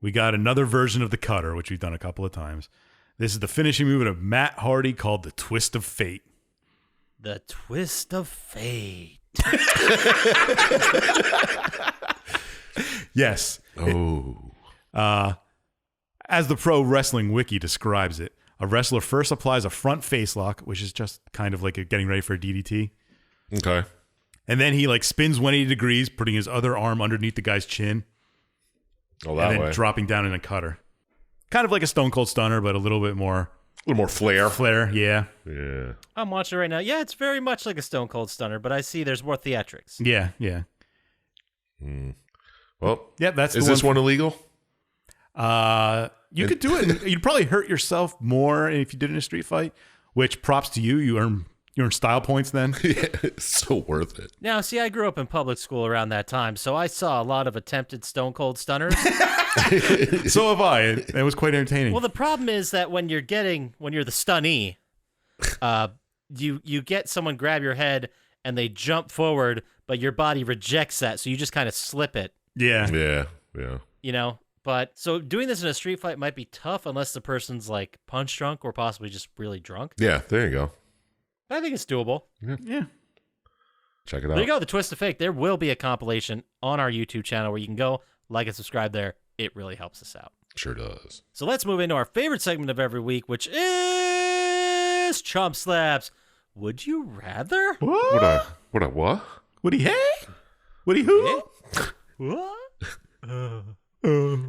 we got another version of the cutter, which we've done a couple of times. This is the finishing move of Matt Hardy called the Twist of Fate. The Twist of Fate. Yes. Oh. As the Pro Wrestling Wiki describes it, a wrestler first applies a front face lock, which is just kind of like getting ready for a DDT. Okay. And then he like spins 180 degrees, putting his other arm underneath the guy's chin. Oh, that and then way. dropping down in a cutter. Kind of like a Stone Cold Stunner, but a little bit more A little more flair. flair. Yeah. Yeah. I'm watching it right now. Yeah, it's very much like a Stone Cold Stunner, but I see there's more theatrics. Yeah. Yeah. Well, Yeah. That's is the this one illegal? You could do it. You'd probably hurt yourself more if you did it in a street fight. Which props to you. You earn style points then. Yeah, it's so worth it. Now, see, I grew up in public school around that time, so I saw a lot of attempted Stone Cold Stunners. So have I. It was quite entertaining. Well, the problem is that when you're the stunnee, you get someone grab your head and they jump forward, but your body rejects that, so you just kind of slip it. Yeah. Yeah. Yeah. You know? But so doing this in a street fight might be tough unless the person's like punch drunk or possibly just really drunk. Yeah. There you go. I think it's doable. Yeah. Check it There you out. go, the Twist of Fake. There will be a compilation on our YouTube channel where you can go like and subscribe there. It really helps us out. Sure does. So let's move into our favorite segment of every week, which is Chump Slaps. Would you rather? What? What? Would he hey? Would he who? What?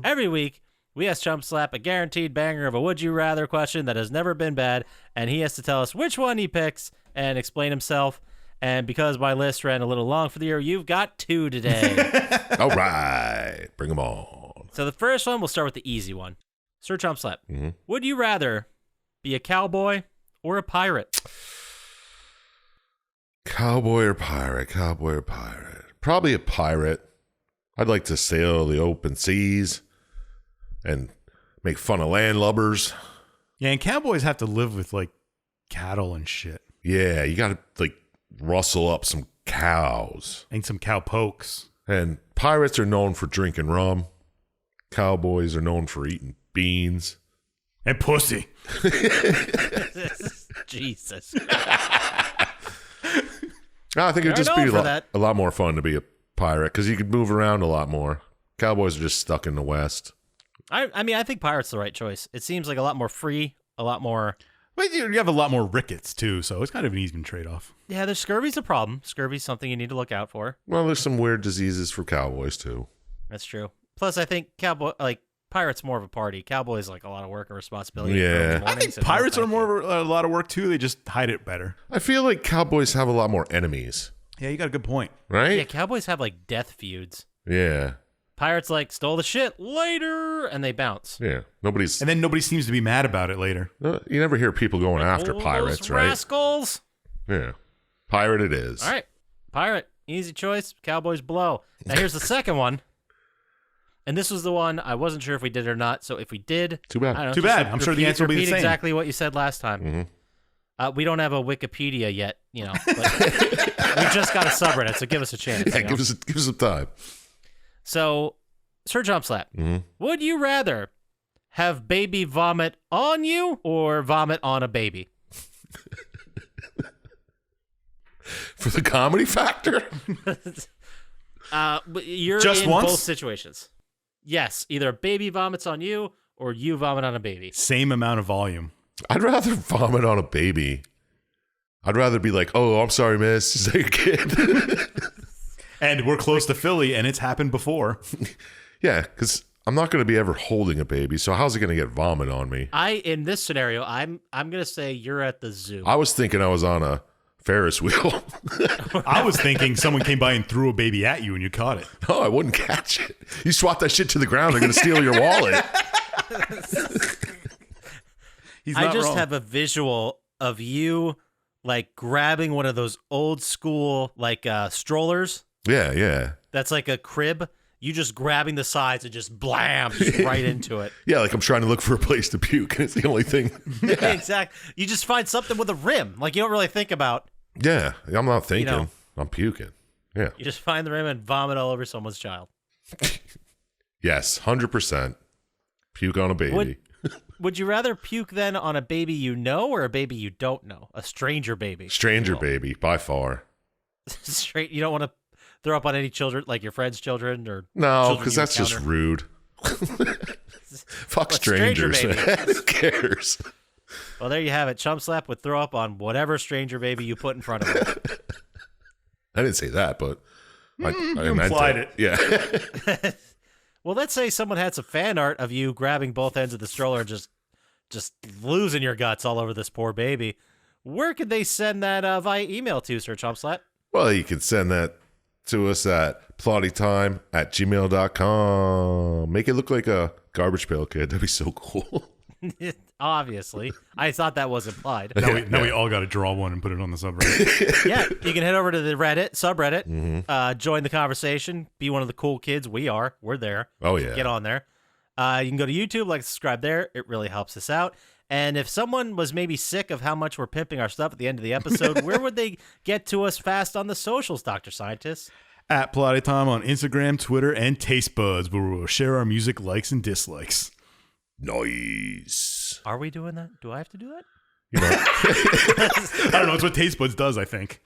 Every week, we ask Chump Slap a guaranteed banger of a would you rather question that has never been bad, and he has to tell us which one he picks and explain himself. And because my list ran a little long for the year, you've got 2 today. All right. Bring them on. So the first one, we'll start with the easy one. Sir Chump Slap, Mm-hmm. would you rather be a cowboy or a pirate? Cowboy or pirate? Cowboy or pirate? Probably a pirate. I'd like to sail the open seas and make fun of landlubbers. Yeah, and cowboys have to live with like cattle and shit. Yeah, you got to like rustle up some cows. And some cow pokes. And pirates are known for drinking rum. Cowboys are known for eating beans. And pussy. Jesus. I think it'd They're just be known for that. a lot more fun to be a pirate because you could move around a lot more. Cowboys are just stuck in the West. I mean, I think pirate's the right choice. It seems like a lot more free, a lot more... But you have a lot more rickets too, so it's kind of an even trade-off. Yeah, there's scurvy's a problem. Scurvy's something you need to look out for. Well, there's some weird diseases for cowboys too. That's true. Plus, I think pirate's more of a party. Cowboys like a lot of work and responsibility. Yeah. I think pirates are more a lot of work too. They just hide it better. I feel like cowboys have a lot more enemies, Yeah, you got a good point. right? Yeah, cowboys have like death feuds. Yeah. Pirates like stole the shit later, and they bounce. Yeah. Nobody's. And then nobody seems to be mad about it later. You never hear people going after Oh, pirates, those right? rascals. Yeah. Pirate it is. All right, pirate, easy choice. Cowboys blow. Now here's the second one, and this was the one I wasn't sure if we did or not. So if we did, Too bad. I don't know, Too just bad. I'm sure the answer will be the repeat same. exactly what you said last time. We don't have a Wikipedia yet, you know. But we just got a subreddit, so give us a chance. Yeah, you know? give us some time. So, Sir Chump Slap, would you rather have baby vomit on you or vomit on a baby? For the comedy factor? But you're Just in once? both situations. Yes, either a baby vomits on you or you vomit on a baby. Same amount of volume. I'd rather vomit on a baby. I'd rather be like, oh, I'm sorry, miss. Is that your kid? And we're close to Philly, and it's happened before. Yeah, because I'm not going to be ever holding a baby, so how's it going to get vomit on me? In this scenario, I'm gonna say you're at the zoo. I was thinking I was on a Ferris wheel. I was thinking someone came by and threw a baby at you, and you caught it. No, I wouldn't catch it. You swat that shit to the ground, they're going to steal your wallet. He's I not just wrong. have a visual of you like grabbing one of those old school like strollers. Yeah, yeah. That's like a crib. You just grabbing the sides and just blam, just right into it. Yeah, like I'm trying to look for a place to puke, and it's the only thing. Yeah, Exactly. You just find something with a rim. Like you don't really think about. yeah, I'm not thinking. know. I'm puking. Yeah. You just find the rim and vomit all over someone's child. Yes, 100%. Puke on a baby. Would you rather puke then on a baby you know or a baby you don't know? A stranger baby. Stranger Well, baby, by far. Straight. You don't want to throw up on any children, like your friends' children or No, children because you that's just encounter. rude. Fuck But stranger strangers, baby. man. Who cares? Well, there you have it. Chump Slap would throw up on whatever stranger baby you put in front of him. I didn't say that, but I meant implied it. it. Yeah. Well, let's say someone had some fan art of you grabbing both ends of the stroller and just losing your guts all over this poor baby. Where could they send that via email to, Sir Chump Slap? Well, you can send that to us at plottytime@gmail.com. Make it look like a Garbage Pail Kid. That'd be so cool. Obviously. I thought that was implied. Now we all got to draw one and put it on the subreddit. Yeah, you can head over to the Reddit, subreddit, join the conversation, be one of the cool kids. We're there. Oh, yeah. Get on there. You can go to YouTube, subscribe there. It really helps us out. And if someone was maybe sick of how much we're pimping our stuff at the end of the episode, where would they get to us fast on the socials, Dr. Scientist? At Plottytime on Instagram, Twitter, and Taste Buds, where we'll share our music likes and dislikes. Nice. Are we doing that? Do I have to do that? You know, I don't know. It's what Taste Buds does, I think.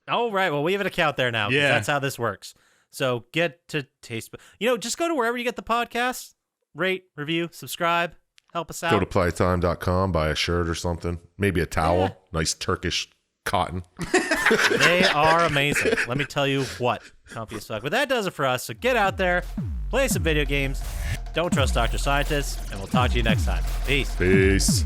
Oh, right. Well, we have an account there now. 'Cause Yeah. That's how this works. So get to Taste Buds. Just go to wherever you get the podcast. Rate, review, subscribe. Help us out. go to plottytime.com, buy a shirt or something. Maybe a towel. Yeah. Nice Turkish cotton. They are amazing. Let me tell you what. Comfy as fuck. But that does it for us. So get out there, play some video games. Don't trust Dr. Scientist, and we'll talk to you next time. Peace. Peace.